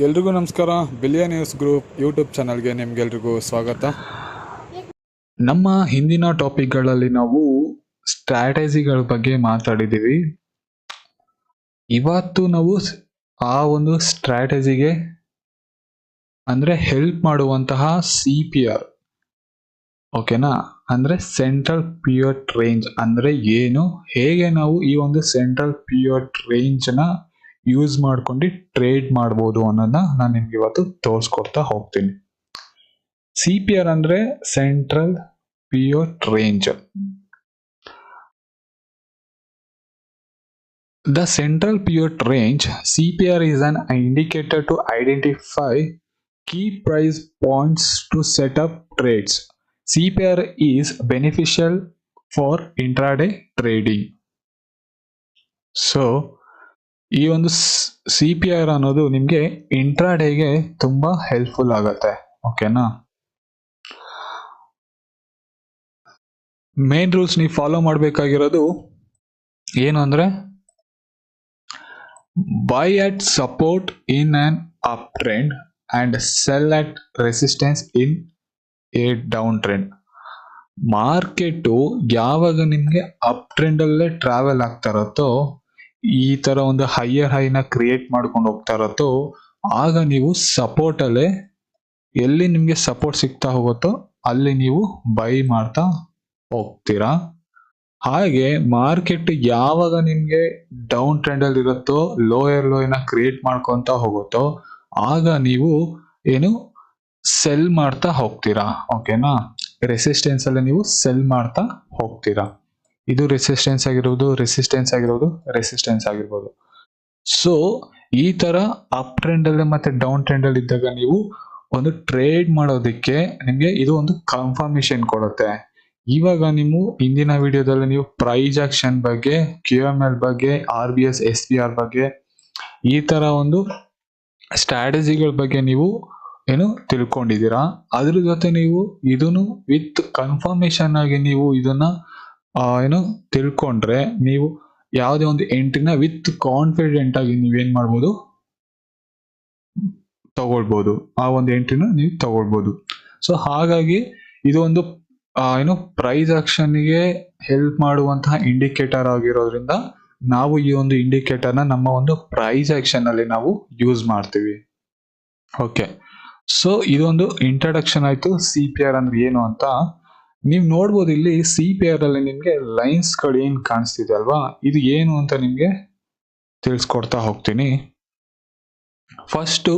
ಎಲ್ರಿಗೂ ನಮಸ್ಕಾರ. Billion news group YouTube ಚಾನಲ್ಗೆ ನಿಮ್ಗೆಲ್ರಿಗೂ ಸ್ವಾಗತ. ನಮ್ಮ ಹಿಂದಿನ ಟಾಪಿಕ್ಗಳಲ್ಲಿ ನಾವು ಸ್ಟ್ರಾಟಜಿಗಳ ಬಗ್ಗೆ ಮಾತಾಡಿದ್ದೀವಿ. ಇವತ್ತು ನಾವು ಆ ಒಂದು ಸ್ಟ್ರಾಟಜಿಗೆ ಅಂದ್ರೆ ಹೆಲ್ಪ್ ಮಾಡುವಂತಹ CPR, ಓಕೆನಾ, ಅಂದ್ರೆ ಸೆಂಟ್ರಲ್ ಪಿವಟ್ ರೇಂಜ್ ಅಂದ್ರೆ ಏನು, ಹೇಗೆ ನಾವು ಈ ಒಂದು ಸೆಂಟ್ರಲ್ ಪಿವಟ್ ರೇಂಜ್ ನ ಯೂಸ್ ಮಾಡ್ಕೊಂಡು ಟ್ರೇಡ್ ಮಾಡ್ಬೋದು ಅನ್ನೋದನ್ನ ನಾನು ನಿಮ್ಗೆ ಇವತ್ತು ತೋರಿಸ್ಕೊಡ್ತಾ ಹೋಗ್ತೀನಿ. CPR ಅಂದ್ರೆ central pivot range. The central pivot range CPR is an indicator to identify key price points to set up trades. CPR is beneficial for intraday trading. So ಈ ಒಂದು CPR ಅನ್ನೋದು ನಿಮಗೆ ಇಂಟ್ರಾಡೇಗೆ ತುಂಬಾ ಹೆಲ್ಪ್ಫುಲ್ ಆಗುತ್ತೆ, ಓಕೆನಾ. ಮೇನ್ ರೂಲ್ಸ್ ನೀವು follow ಮಾಡಬೇಕಾಗಿರೋದು ಏನು ಅಂದ್ರೆ, buy at support in an uptrend and sell at resistance in a downtrend. Market ಯಾವಾಗ ನಿಮಗೆ ಅಪ್ ಟ್ರೆಂಡ್ ಅಲ್ಲೇ ಟ್ರಾವೆಲ್ ಆಗ್ತಾ ಇರತ್ತೋ, ಈ ತರ ಒಂದು ಹೈಯರ್ ಹೈನ ಕ್ರಿಯೇಟ್ ಮಾಡ್ಕೊಂಡು ಹೋಗ್ತಾ ಇರತ್ತೋ, ಆಗ ನೀವು ಸಪೋರ್ಟ್ ಅಲ್ಲೇ ಎಲ್ಲಿ ನಿಮ್ಗೆ ಸಪೋರ್ಟ್ ಸಿಗ್ತಾ ಹೋಗುತ್ತೋ ಅಲ್ಲಿ ನೀವು ಬೈ ಮಾಡ್ತಾ ಹೋಗ್ತೀರಾ. ಹಾಗೆ ಮಾರ್ಕೆಟ್ ಯಾವಾಗ ನಿಮ್ಗೆ ಡೌನ್ ಟ್ರೆಂಡ್ ಅಲ್ಲಿ ಇರುತ್ತೋ, ಲೋಯರ್ ಲೋಯ್ನ ಕ್ರಿಯೇಟ್ ಮಾಡ್ಕೊಂತ ಹೋಗುತ್ತೋ, ಆಗ ನೀವು ಏನು ಸೆಲ್ ಮಾಡ್ತಾ ಹೋಗ್ತೀರಾ, ಓಕೆನಾ. ರೆಸಿಸ್ಟೆನ್ಸ್ ಅಲ್ಲಿ ನೀವು ಸೆಲ್ ಮಾಡ್ತಾ ಹೋಗ್ತೀರಾ. ಇದು ರೆಸಿಸ್ಟೆನ್ಸ್ ಆಗಿರ್ಬೋದು, ರೆಸಿಸ್ಟೆನ್ಸ್ ಆಗಿರ್ಬೋದು, ರೆಸಿಸ್ಟೆನ್ಸ್ ಆಗಿರ್ಬೋದು. ಸೊ ಈ ತರ ಅಪ್ ಟ್ರೆಂಡ್ ಅಲ್ಲಿ ಮತ್ತೆ ಡೌನ್ ಟ್ರೆಂಡ್ ಅಲ್ಲಿ ಇದ್ದಾಗ ನೀವು ಒಂದು ಟ್ರೇಡ್ ಮಾಡೋದಕ್ಕೆ ನಿಮ್ಗೆ ಇದು ಒಂದು ಕನ್ಫರ್ಮೇಶನ್ ಕೊಡುತ್ತೆ. ಇವಾಗ ನೀವು ಇಂದಿನ ವಿಡಿಯೋದಲ್ಲಿ ನೀವು ಪ್ರೈಸ್ ಆಕ್ಷನ್ ಬಗ್ಗೆ, QML ಬಗ್ಗೆ, RBS SPR ಬಗ್ಗೆ, ಈ ತರ ಒಂದು ಸ್ಟ್ರಾಟಜಿಗಳ ಬಗ್ಗೆ ನೀವು ಏನು ತಿಳ್ಕೊಂಡಿದ್ದೀರಾ. ಅದ್ರ ಜೊತೆ ನೀವು ಇದನ್ನು ವಿತ್ ಕನ್ಫರ್ಮೇಶನ್ ಆಗಿ ನೀವು ಇದನ್ನ ಏನು ತಿಳ್ಕೊಂಡ್ರೆ ನೀವು ಯಾವುದೇ ಒಂದು ಎಂಟ್ರಿನ ವಿತ್ ಕಾನ್ಫಿಡೆಂಟ್ ಆಗಿ ನೀವೇನ್ ಮಾಡ್ಬೋದು, ತಗೊಳ್ಬೋದು. ಆ ಒಂದು ಎಂಟ್ರಿನ ನೀವು ತಗೊಳ್ಬೋದು. ಸೊ ಹಾಗಾಗಿ ಇದು ಒಂದು ಏನು ಪ್ರೈಸ್ ಆಕ್ಷನ್ಗೆ ಹೆಲ್ಪ್ ಮಾಡುವಂತಹ ಇಂಡಿಕೇಟರ್ ಆಗಿರೋದ್ರಿಂದ ನಾವು ಈ ಒಂದು ಇಂಡಿಕೇಟರ್ನ ನಮ್ಮ ಒಂದು ಪ್ರೈಸ್ ಆಕ್ಷನ್ ಅಲ್ಲಿ ನಾವು ಯೂಸ್ ಮಾಡ್ತೀವಿ. ಓಕೆ, ಸೊ ಇದೊಂದು ಇಂಟ್ರಡಕ್ಷನ್ ಆಯ್ತು CPR ಅಂದ್ರೆ ಏನು ಅಂತ. ನೀವು ನೋಡ್ಬೋದು ಇಲ್ಲಿ CPR ಅಲ್ಲಿ ನಿಮ್ಗೆ ಲೈನ್ಸ್ ಗಳು ಏನ್ ಕಾಣಿಸ್ತಿದೆ ಅಲ್ವಾ, ಇದು ಏನು ಅಂತ ನಿಮ್ಗೆ ತಿಳಿಸ್ಕೊಡ್ತಾ ಹೋಗ್ತೀನಿ. ಫಸ್ಟ್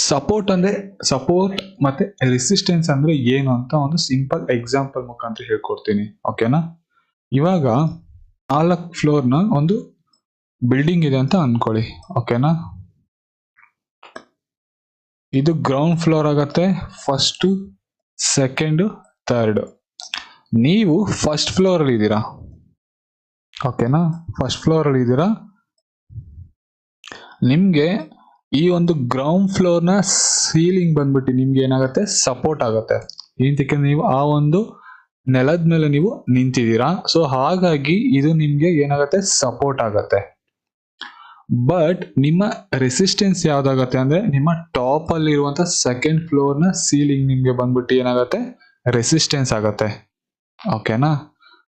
ಸಪೋರ್ಟ್ ಅಂದ್ರೆ ಸಪೋರ್ಟ್ ಮತ್ತೆ ರೆಸಿಸ್ಟೆನ್ಸ್ ಅಂದ್ರೆ ಏನು ಅಂತ ಒಂದು ಸಿಂಪಲ್ ಎಕ್ಸಾಂಪಲ್ ಮುಖಾಂತರ ಹೇಳ್ಕೊಡ್ತೀನಿ, ಓಕೆನಾ. ಇವಾಗ 4 ಫ್ಲೋರ್ನ ಒಂದು ಬಿಲ್ಡಿಂಗ್ ಇದೆ ಅಂತ ಅನ್ಕೊಳ್ಳಿ, ಓಕೆನಾ. ಇದು ಗ್ರೌಂಡ್ ಫ್ಲೋರ್ ಆಗತ್ತೆ, ಫಸ್ಟ್, ಸೆಕೆಂಡ್, ಥರ್ಡ್. ನೀವು ಫಸ್ಟ್ ಫ್ಲೋರ್ ಅಲ್ಲಿ ಇದ್ದೀರಾ, ಓಕೆನಾ. ಫಸ್ಟ್ ಫ್ಲೋರ್ ಅಲ್ಲಿ ಇದ್ದೀರಾ. ನಿಮ್ಗೆ ಈ ಒಂದು ಗ್ರೌಂಡ್ ಫ್ಲೋರ್ ನ ಸೀಲಿಂಗ್ ಬಂದ್ಬಿಟ್ಟು ನಿಮ್ಗೆ ಏನಾಗುತ್ತೆ, ಸಪೋರ್ಟ್ ಆಗುತ್ತೆ. ಏನಕ್ಕೆ, ನೀವು ಆ ಒಂದು ನೆಲದ ಮೇಲೆ ನೀವು ನಿಂತಿದ್ದೀರಾ. ಸೊ ಹಾಗಾಗಿ ಇದು ನಿಮ್ಗೆ ಏನಾಗುತ್ತೆ, ಸಪೋರ್ಟ್ ಆಗತ್ತೆ. ಬಟ್ ನಿಮ್ಮ ರೆಸಿಸ್ಟೆನ್ಸ್ ಯಾವ್ದಾಗತ್ತೆ ಅಂದ್ರೆ, ನಿಮ್ಮ ಟಾಪ್ ಅಲ್ಲಿ ಇರುವಂತ ಸೆಕೆಂಡ್ ಫ್ಲೋರ್ ನ ಸೀಲಿಂಗ್ ನಿಮ್ಗೆ ಬಂದ್ಬಿಟ್ಟು ಏನಾಗತ್ತೆ, ರೆಸಿಸ್ಟೆನ್ಸ್ ಆಗತ್ತೆ, ಓಕೆನಾ.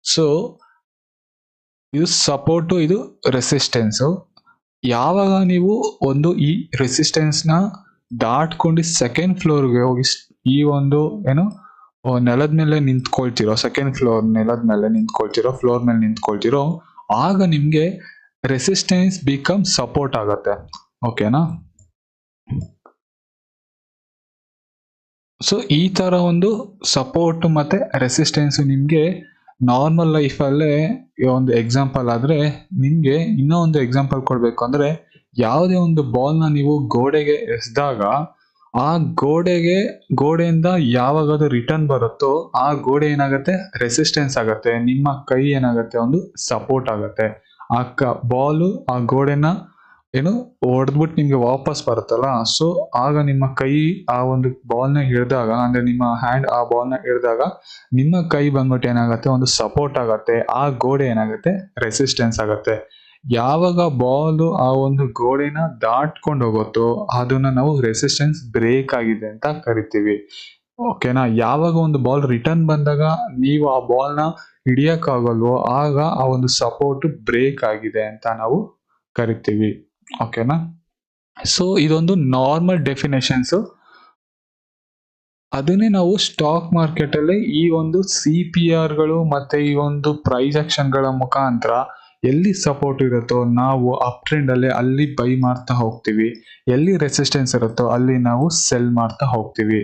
ಸೊ ಇದು ಸಪೋರ್ಟು, ಇದು ರೆಸಿಸ್ಟೆನ್ಸ್. ಯಾವಾಗ ನೀವು ಒಂದು ಈ ರೆಸಿಸ್ಟೆನ್ಸ್ ನ ದಾಟ್ಕೊಂಡು ಸೆಕೆಂಡ್ ಫ್ಲೋರ್ಗೆ ಹೋಗಿ ಈ ಒಂದು ಏನು ನೆಲದ ಮೇಲೆ ನಿಂತ್ಕೊಳ್ತಿರೋ, ಸೆಕೆಂಡ್ ಫ್ಲೋರ್ ನೆಲದ ಮೇಲೆ ನಿಂತ್ಕೊಳ್ತಿರೋ, ಫ್ಲೋರ್ ಮೇಲೆ ನಿಂತ್ಕೊಳ್ತಿರೋ, ಆಗ ನಿಮ್ಗೆ ರೆಸಿಸ್ಟೆನ್ಸ್ ಬಿಕಮ್ ಸಪೋರ್ಟ್ ಆಗತ್ತೆ, ಓಕೆನಾ. ಸೊ ಈ ತರ ಒಂದು ಸಪೋರ್ಟ್ ಮತ್ತೆ ರೆಸಿಸ್ಟೆನ್ಸ್ ನಿಮ್ಗೆ ನಾರ್ಮಲ್ ಲೈಫ್ ಅಲ್ಲೇ ಒಂದು ಎಕ್ಸಾಂಪಲ್ ಆದ್ರೆ, ನಿಮ್ಗೆ ಇನ್ನೂ ಒಂದು ಎಕ್ಸಾಂಪಲ್ ಕೊಡ್ಬೇಕು ಅಂದ್ರೆ, ಯಾವುದೇ ಒಂದು ಬಾಲ್ ನ ನೀವು ಗೋಡೆಗೆ ಎಸ್ದಾಗ ಆ ಗೋಡೆಯಿಂದ ಯಾವಾಗ ಅದು ರಿಟರ್ನ್ ಬರುತ್ತೋ ಆ ಗೋಡೆ ಏನಾಗುತ್ತೆ, ರೆಸಿಸ್ಟೆನ್ಸ್ ಆಗತ್ತೆ. ನಿಮ್ಮ ಕೈ ಏನಾಗುತ್ತೆ, ಒಂದು ಸಪೋರ್ಟ್ ಆಗತ್ತೆ. ಆ ಬಾಲು ಆ ಗೋಡೆನ ಏನು ಹೊಡೆದ್ಬಿಟ್ಟು ನಿಮ್ಗೆ ವಾಪಸ್ ಬರುತ್ತಲ್ಲ, ಸೊ ಆಗ ನಿಮ್ಮ ಕೈ ಆ ಒಂದು ಬಾಲ್ ನ ಹಿಡಿದಾಗ, ಅಂದ್ರೆ ನಿಮ್ಮ ಹ್ಯಾಂಡ್ ಆ ಬಾಲ್ ನ ಹಿಡಿದಾಗ ನಿಮ್ಮ ಕೈ ಬಂದ್ಬಿಟ್ಟು ಏನಾಗುತ್ತೆ, ಒಂದು ಸಪೋರ್ಟ್ ಆಗತ್ತೆ. ಆ ಗೋಡೆ ಏನಾಗುತ್ತೆ, ರೆಸಿಸ್ಟೆನ್ಸ್ ಆಗತ್ತೆ. ಯಾವಾಗ ಬಾಲ್ ಆ ಒಂದು ಗೋಡೆನ ದಾಟ್ಕೊಂಡು ಹೋಗುತ್ತೋ ಅದನ್ನ ನಾವು ರೆಸಿಸ್ಟೆನ್ಸ್ ಬ್ರೇಕ್ ಆಗಿದೆ ಅಂತ ಕರಿತೀವಿ. ಓಕೆನಾ? ಯಾವಾಗ ಒಂದು ಬಾಲ್ ರಿಟರ್ನ್ ಬಂದಾಗ ನೀವು ಆ ಬಾಲ್ ನ ಹಿಡಿಯಕ್ಕಾಗಲ್ವೋ ಆಗ ಆ ಒಂದು ಸಪೋರ್ಟ್ ಬ್ರೇಕ್ ಆಗಿದೆ ಅಂತ ನಾವು ಕರಿತೀವಿ. ಓಕೆನಾ? ಸೊ ಇದೊಂದು ನಾರ್ಮಲ್ ಡೆಫಿನೇಷನ್ಸ್. ಅದನ್ನೇ ನಾವು ಸ್ಟಾಕ್ ಮಾರ್ಕೆಟ್ ಅಲ್ಲಿ ಈ ಒಂದು CPR ಗಳು ಮತ್ತೆ ಈ ಒಂದು ಪ್ರೈಸ್ ಆಕ್ಷನ್ ಗಳ ಮುಖಾಂತರ ಎಲ್ಲಿ ಸಪೋರ್ಟ್ ಇರುತ್ತೋ ನಾವು ಅಪ್ ಟ್ರೆಂಡ್ ಅಲ್ಲಿ ಅಲ್ಲಿ ಬೈ ಮಾಡ್ತಾ ಹೋಗ್ತೀವಿ, ಎಲ್ಲಿ ರೆಸಿಸ್ಟೆನ್ಸ್ ಇರುತ್ತೋ ಅಲ್ಲಿ ನಾವು ಸೆಲ್ ಮಾಡ್ತಾ ಹೋಗ್ತೀವಿ.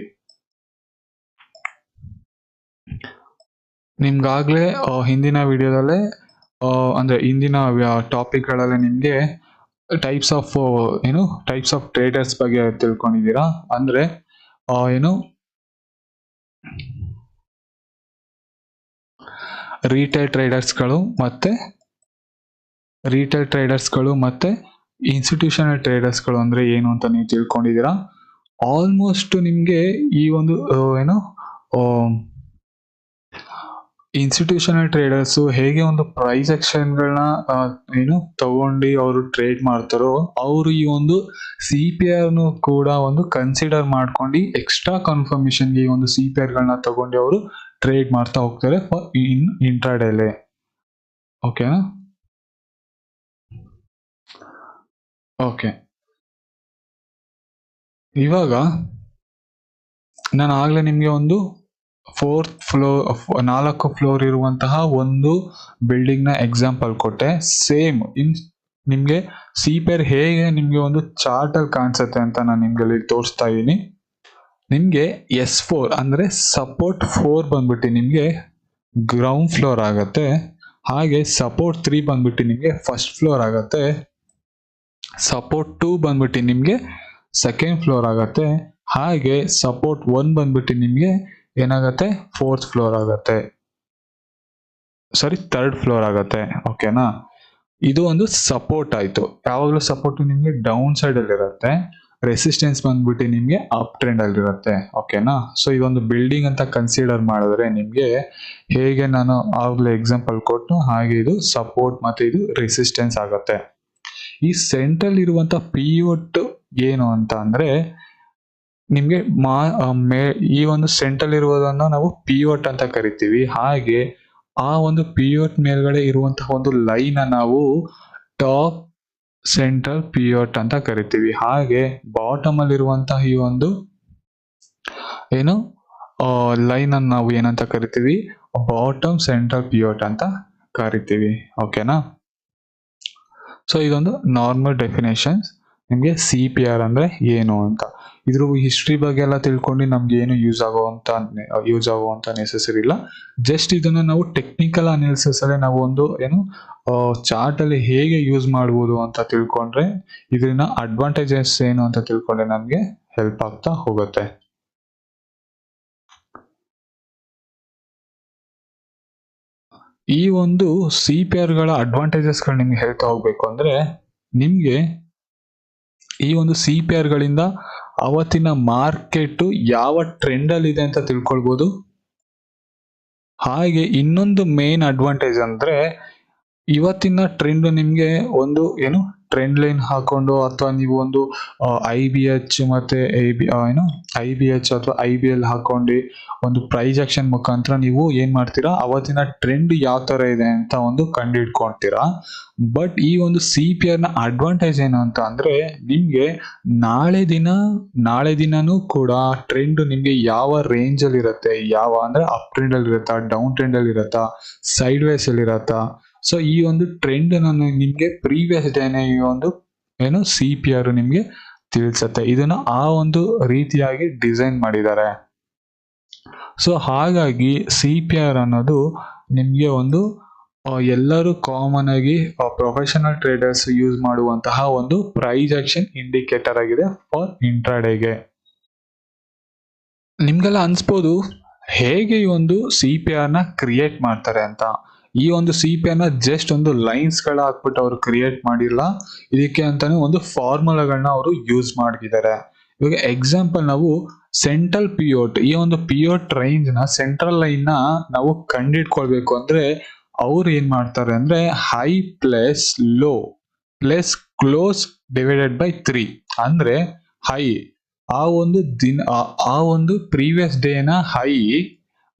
ನಿಮ್ಗಾಗ್ಲೇ ಹಿಂದಿನ ವಿಡಿಯೋದಲ್ಲೇ ಅಂದ್ರೆ ಹಿಂದಿನ ಟಾಪಿಕ್ ಗಳಲ್ಲಿ ನಿಮ್ಗೆ ಟೈಪ್ಸ್ ಆಫ್ ಟ್ರೇಡರ್ಸ್ ಬಗ್ಗೆ ತಿಳ್ಕೊಂಡಿದ್ದೀರಾ. ಅಂದ್ರೆ ರಿಟೇಲ್ ಟ್ರೇಡರ್ಸ್ಗಳು ಮತ್ತೆ ಇನ್ಸ್ಟಿಟ್ಯೂಷನಲ್ ಟ್ರೇಡರ್ಸ್ಗಳು ಅಂದ್ರೆ ಏನು ಅಂತ ನೀವು ತಿಳ್ಕೊಂಡಿದ್ದೀರಾ. ಆಲ್ಮೋಸ್ಟ್ ನಿಮ್ಗೆ ಈ ಒಂದು ಇನ್ಸ್ಟಿಟ್ಯೂಷನಲ್ ಟ್ರೇಡರ್ಸ್ ಹೇಗೆ ಒಂದು ಪ್ರೈಸ್ ಆಕ್ಷನ್ಗಳನ್ನ ತಗೊಂಡು ಅವರು ಟ್ರೇಡ್ ಮಾಡ್ತಾರೋ ಅವರು ಈ ಒಂದು CPR ಕೂಡ ಒಂದು ಕನ್ಸಿಡರ್ ಮಾಡ್ಕೊಂಡು ಎಕ್ಸ್ಟ್ರಾ ಕನ್ಫರ್ಮೇಶನ್ಗೆ ಈ ಒಂದು CPR ಗಳನ್ನ ತಗೊಂಡು ಅವರು ಟ್ರೇಡ್ ಮಾಡ್ತಾ ಹೋಗ್ತಾರೆ ಇಂಟ್ರಾಡೇಲೆ. ಓಕೆನಾ? ಓಕೆ, ಇವಾಗ ನಾನು ಆಗ್ಲೇ ನಿಮ್ಗೆ ಒಂದು 4 ಫ್ಲೋರ್ ಇರುವಂತಹ ಒಂದು ಬಿಲ್ಡಿಂಗ್ ನ ಎಕ್ಸಾಂಪಲ್ ಕೊಟ್ಟೆ. ಸೇಮ್ ನಿಮ್ಗೆ CPR ಹೇಗೆ ನಿಮ್ಗೆ ಒಂದು ಚಾರ್ಟ್ ಅಲ್ಲಿ ಕಾಣಿಸುತ್ತೆ ಅಂತ ನಾನು ನಿಮ್ಗೆ ತೋರಿಸ್ತಾ ಇದ್ದೀನಿ. ನಿಮ್ಗೆ S4 ಅಂದ್ರೆ ಸಪೋರ್ಟ್ 4 ಬಂದ್ಬಿಟ್ಟು ನಿಮ್ಗೆ ಗ್ರೌಂಡ್ ಫ್ಲೋರ್ ಆಗತ್ತೆ. ಹಾಗೆ ಸಪೋರ್ಟ್ 3 ಬಂದ್ಬಿಟ್ಟು ನಿಮ್ಗೆ ಫಸ್ಟ್ ಫ್ಲೋರ್ ಆಗತ್ತೆ. ಸಪೋರ್ಟ್ 2 ಬಂದ್ಬಿಟ್ಟು ನಿಮ್ಗೆ ಸೆಕೆಂಡ್ ಫ್ಲೋರ್ ಆಗತ್ತೆ. ಹಾಗೆ ಸಪೋರ್ಟ್ 1 ಬಂದ್ಬಿಟ್ಟು ನಿಮ್ಗೆ ಏನಾಗತ್ತೆ, ಫೋರ್ತ್ ಫ್ಲೋರ್ ಆಗತ್ತೆ, ಥರ್ಡ್ ಫ್ಲೋರ್ ಆಗತ್ತೆ. ಓಕೆನಾ? ಇದು ಒಂದು ಸಪೋರ್ಟ್ ಆಯ್ತು. ಯಾವಾಗಲೂ ಸಪೋರ್ಟ್ ನಿಮ್ಗೆ ಡೌನ್ ಸೈಡ್ ಅಲ್ಲಿ ಇರುತ್ತೆ, ರೆಸಿಸ್ಟೆನ್ಸ್ ಬಂದ್ಬಿಟ್ಟು ನಿಮ್ಗೆ ಅಪ್ ಟ್ರೆಂಡ್ ಅಲ್ಲಿ ಇರುತ್ತೆ. ಓಕೆನಾ? ಸೊ ಇದೊಂದು ಬಿಲ್ಡಿಂಗ್ ಅಂತ ಕನ್ಸಿಡರ್ ಮಾಡಿದ್ರೆ ನಿಮ್ಗೆ ಹೇಗೆ ನಾನು ಆಗ್ಲೇ ಎಕ್ಸಾಂಪಲ್ ಕೊಟ್ಟು ಹಾಗೆ ಇದು ಸಪೋರ್ಟ್ ಮತ್ತೆ ಇದು ರೆಸಿಸ್ಟೆನ್ಸ್ ಆಗತ್ತೆ. ಈ ಸೆಂಟ್ರಲ್ ಇರುವಂತ ಪಿವೋಟ್ ಏನು ಅಂತ ಅಂದ್ರೆ ನಿಮ್ಗೆ ಈ ಒಂದು ಸೆಂಟ್ರಲ್ ಇರುವುದನ್ನ ನಾವು ಪಿವೋಟ್ ಅಂತ ಕರಿತೀವಿ. ಹಾಗೆ ಆ ಒಂದು ಪಿವೋಟ್ ಮೇಲ್ಗಡೆ ಇರುವಂತಹ ಒಂದು ಲೈನ್ ನಾವು ಟಾಪ್ ಸೆಂಟ್ರಲ್ ಪಿವೋಟ್ ಅಂತ ಕರಿತೀವಿ. ಹಾಗೆ ಬಾಟಮ್ ಅಲ್ಲಿ ಇರುವಂತಹ ಈ ಒಂದು ಲೈನ್ ಅನ್ನು ನಾವು ಏನಂತ ಕರಿತೀವಿ, ಬಾಟಮ್ ಸೆಂಟ್ರಲ್ ಪಿವೋಟ್ ಅಂತ ಕರಿತೀವಿ. ಓಕೆನಾ? ಸೊ ಇದೊಂದು ನಾರ್ಮಲ್ ಡೆಫಿನೇಷನ್ಸ್ ನಿಮ್ಗೆ CPR ಅಂದ್ರೆ ಏನು ಅಂತ. ಇದ್ರ ಹಿಸ್ಟ್ರಿ ಬಗ್ಗೆ ಎಲ್ಲ ತಿಳ್ಕೊಂಡು ನಮ್ಗೆ ಏನು ಯೂಸ್ ಆಗುವಂತ ನೆಸೆಸರಿ ಇಲ್ಲ. ಜಸ್ಟ್ ಇದನ್ನ ನಾವು ಟೆಕ್ನಿಕಲ್ ಅನಾಲಿಸಿಸ್ ಅಲ್ಲಿ ನಾವು ಒಂದು ಚಾರ್ಟ್ ಅಲ್ಲಿ ಹೇಗೆ ಯೂಸ್ ಮಾಡಬಹುದು ಅಂತ ತಿಳ್ಕೊಂಡ್ರೆ ಇದನ್ನ ಅಡ್ವಾಂಟೇಜಸ್ ಏನು ಅಂತ ತಿಳ್ಕೊಂಡ್ರೆ ನಮ್ಗೆ ಹೆಲ್ಪ್ ಆಗ್ತಾ ಹೋಗುತ್ತೆ. ಈ ಒಂದು CPR ಗಳ ಅಡ್ವಾಂಟೇಜಸ್ ಗಳು ನಿಮ್ಗೆ ಹೇಳ್ತಾ ಹೋಗ್ಬೇಕು ಅಂದ್ರೆ ನಿಮ್ಗೆ ಈ ಒಂದು CPR ಗಳಿಂದ ಅವತ್ತಿನ ಮಾರ್ಕೆಟ್ ಯಾವ ಟ್ರೆಂಡ್ ಅಲ್ಲಿ ಇದೆ ಅಂತ ತಿಳ್ಕೊಳ್ಬಹುದು. ಹಾಗೆ ಇನ್ನೊಂದು ಮೇನ್ ಅಡ್ವಾಂಟೇಜ್ ಅಂದ್ರೆ ಇವತ್ತಿನ ಟ್ರೆಂಡ್ ನಿಮ್ಗೆ ಒಂದು ಟ್ರೆಂಡ್ ಲೈನ್ ಹಾಕೊಂಡು ಅಥವಾ ನೀವು ಒಂದು IBH ಮತ್ತೆ IBH ಅಥವಾ IBL ಹಾಕೊಂಡು ಒಂದು ಪ್ರೈಸ್ ಆಕ್ಷನ್ ಮುಖಾಂತರ ನೀವು ಏನ್ ಮಾಡ್ತೀರಾ, ಅವತ್ತಿನ ಟ್ರೆಂಡ್ ಯಾವ ತರ ಇದೆ ಅಂತ ಒಂದು ಕಂಡು ಹಿಡ್ಕೊಳ್ತೀರಾ. ಬಟ್ ಈ ಒಂದು CPR ನ ಅಡ್ವಾಂಟೇಜ್ ಏನು ಅಂತ ಅಂದ್ರೆ ನಿಮ್ಗೆ ನಾಳೆ ದಿನನೂ ಕೂಡ ಟ್ರೆಂಡ್ ನಿಮ್ಗೆ ಯಾವ ರೇಂಜ್ ಅಲ್ಲಿ ಇರುತ್ತೆ, ಯಾವ ಅಂದ್ರೆ ಅಪ್ ಟ್ರೆಂಡ್ ಅಲ್ಲಿ ಇರುತ್ತಾ, ಡೌನ್ ಟ್ರೆಂಡ್ ಅಲ್ಲಿ ಇರುತ್ತಾ, ಸೈಡ್ ವೇಸ್ ಅಲ್ಲಿ ಇರುತ್ತಾ. ಸೊ ಈ ಒಂದು ಟ್ರೆಂಡ್ ನಿಮ್ಗೆ ಪ್ರೀವಿಯಸ್ ಡೇನೆ ಈ ಒಂದು CPR ನಿಮ್ಗೆ ತಿಳಿಸುತ್ತೆ. ಇದನ್ನ ಆ ಒಂದು ರೀತಿಯಾಗಿ ಡಿಸೈನ್ ಮಾಡಿದ್ದಾರೆ. ಸೊ ಹಾಗಾಗಿ CPR ಅನ್ನೋದು ನಿಮ್ಗೆ ಒಂದು ಎಲ್ಲರೂ ಕಾಮನ್ ಆಗಿ ಪ್ರೊಫೆಷನಲ್ ಟ್ರೇಡರ್ಸ್ ಯೂಸ್ ಮಾಡುವಂತಹ ಒಂದು ಪ್ರೈಸ್ ಆಕ್ಷನ್ ಇಂಡಿಕೇಟರ್ ಆಗಿದೆ ಫಾರ್ ಇಂಟ್ರಾಡೇಗೆ. ನಿಮ್ಗೆಲ್ಲ ಅನ್ಸ್ಬೋದು ಹೇಗೆ ಈ ಒಂದು CPR ನ ಕ್ರಿಯೇಟ್ ಮಾಡ್ತಾರೆ ಅಂತ. ಈ ಒಂದು CPR ನ ಜಸ್ಟ್ ಒಂದು ಲೈನ್ಸ್ ಗಳ ಹಾಕ್ಬಿಟ್ಟು ಅವರು ಕ್ರಿಯೇಟ್ ಮಾಡಿಲ್ಲ, ಇದಕ್ಕೆ ಅಂತಾನೆ ಒಂದು ಫಾರ್ಮುಲಾಗಳನ್ನ ಅವರು ಯೂಸ್ ಮಾಡಿದ್ದಾರೆ. ಇವಾಗ ಎಕ್ಸಾಂಪಲ್ ನಾವು ಸೆಂಟ್ರಲ್ ಪಿವೋಟ್, ಈ ಒಂದು ಪಿವೋಟ್ ರೇಂಜ್ ನ ಸೆಂಟ್ರಲ್ ಲೈನ್ ನ ನಾವು ಕಂಡಿಡ್ಕೊಳ್ಬೇಕು ಅಂದ್ರೆ ಅವ್ರು ಏನ್ ಮಾಡ್ತಾರೆ ಅಂದ್ರೆ high plus low plus close divided by 3 ಅಂದ್ರೆ ಹೈ ಆ ಒಂದು ದಿನ ಆ ಒಂದು ಪ್ರೀವಿಯಸ್ ಡೇನ ಹೈ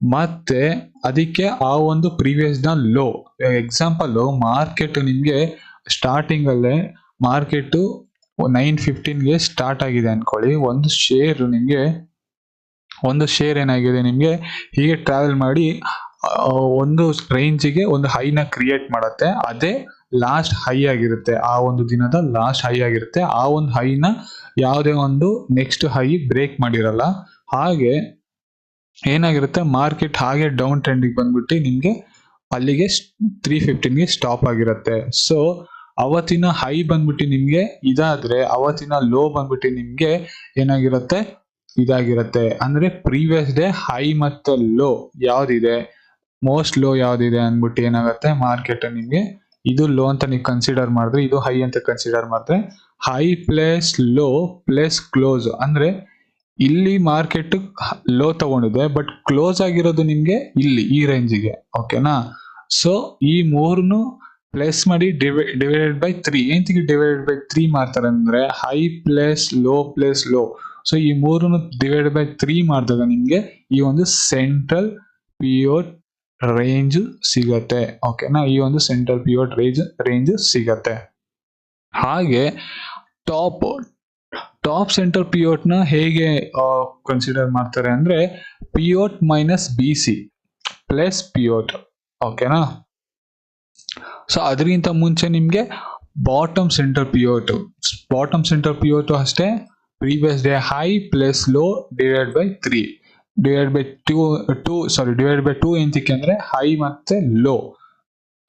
ಮತ್ತೆ ಅದಕ್ಕೆ ಆ ಒಂದು ಪ್ರೀವಿಯಸ್ ನ ಲೋ. ಎಕ್ಸಾಂಪಲ್ ಮಾರ್ಕೆಟ್ ನಿಮ್ಗೆ ಸ್ಟಾರ್ಟಿಂಗ್ ಅಲ್ಲೇ ಮಾರ್ಕೆಟ್ 9:15ಗೆ ಸ್ಟಾರ್ಟ್ ಆಗಿದೆ ಅನ್ಕೊಳ್ಳಿ. ಒಂದು ಶೇರ್ ಏನಾಗಿದೆ ನಿಮ್ಗೆ ಹೀಗೆ ಟ್ರಾವೆಲ್ ಮಾಡಿ ಒಂದು ರೇಂಜಿಗೆ ಒಂದು ಹೈನ ಕ್ರಿಯೇಟ್ ಮಾಡುತ್ತೆ. ಅದೇ ಲಾಸ್ಟ್ ಹೈ ಆಗಿರುತ್ತೆ, ಆ ಒಂದು ದಿನದ ಲಾಸ್ಟ್ ಹೈ ಆಗಿರುತ್ತೆ. ಆ ಒಂದು ಹೈನ ಯಾವುದೇ ಒಂದು ನೆಕ್ಸ್ಟ್ ಹೈ ಬ್ರೇಕ್ ಮಾಡಿರಲ್ಲ. ಹಾಗೆ ಏನಾಗಿರುತ್ತೆ, ಮಾರ್ಕೆಟ್ ಹಾಗೆ ಡೌನ್ ಟ್ರೆಂಡಿಗೆ ಬಂದ್ಬಿಟ್ಟು ನಿಮ್ಗೆ ಅಲ್ಲಿಗೆ 3:15ಗೆ ಸ್ಟಾಪ್ ಆಗಿರುತ್ತೆ. ಸೊ ಅವತ್ತಿನ ಹೈ ಬಂದ್ಬಿಟ್ಟು ನಿಮ್ಗೆ ಇದಾದ್ರೆ ಅವತ್ತಿನ ಲೋ ಬಂದ್ಬಿಟ್ಟು ನಿಮ್ಗೆ ಏನಾಗಿರುತ್ತೆ, ಇದಾಗಿರುತ್ತೆ. ಅಂದ್ರೆ ಪ್ರೀವಿಯಸ್ ಡೇ ಹೈ ಮತ್ತೆ ಲೋ ಯಾವ್ದಿದೆ, ಮೋಸ್ಟ್ ಲೋ ಯಾವ್ದಿದೆ ಅಂದ್ಬಿಟ್ಟು ಏನಾಗುತ್ತೆ ಮಾರ್ಕೆಟ್ ನಿಮ್ಗೆ ಇದು ಲೋ ಅಂತ ನೀವು ಕನ್ಸಿಡರ್ ಮಾಡಿದ್ರೆ, ಇದು ಹೈ ಅಂತ ಕನ್ಸಿಡರ್ ಮಾಡಿದ್ರೆ high plus low plus close ಅಂದ್ರೆ ಇಲ್ಲಿ ಮಾರ್ಕೆಟ್ ಲೋ ತಗೊಂಡಿದೆ ಬಟ್ ಕ್ಲೋಸ್ ಆಗಿರೋದು ನಿಮ್ಗೆ ಇಲ್ಲಿ ಈ ರೇಂಜಿಗೆ. ಓಕೆನಾ? ಸೊ ಈ ಮೂರನ್ನು ಪ್ಲಸ್ ಮಾಡಿ ಡಿವೈಡೆಡ್ ಬೈ 3. ಎಂತಿಗೆ ಡಿವೈಡೆಡ್ ಬೈ 3 ಮಾಡ್ತಾರೆ ಅಂದ್ರೆ ಹೈ ಪ್ಲಸ್ ಲೋ. ಸೊ ಈ ಮೂರನ್ನು ಡಿವೈಡೆಡ್ ಬೈ 3 ಮಾಡಿದಾಗ ನಿಮ್ಗೆ ಈ ಒಂದು ಸೆಂಟ್ರಲ್ ಪಿವೋಟ್ ರೇಂಜ್ ಸಿಗತ್ತೆ. ಓಕೆನಾ? ಈ ಒಂದು ಸೆಂಟ್ರಲ್ ಪಿವೋಟ್ ರೇಂಜ್ ಸಿಗತ್ತೆ. ಹಾಗೆ ಟಾಪ್ ಸೆಂಟರ್ ಪಿವೋಟ್ ನ ಹೇಗೆ ಕನ್ಸಿಡರ್ ಮಾಡ್ತಾರೆ ಅಂದ್ರೆ pivot minus BC plus pivot. ಓಕೆನಾ? ಸೊ ಅದಕ್ಕಿಂತ ಮುಂಚೆ ನಿಮ್ಗೆ ಬಾಟಮ್ ಸೆಂಟರ್ ಪಿವೋಟ್ ಅಷ್ಟೇ previous day high plus low divide by 3 divide by 2 ಎಂತಕ್ಕೆ ಅಂದ್ರೆ ಹೈ ಮತ್ತೆ ಲೋ.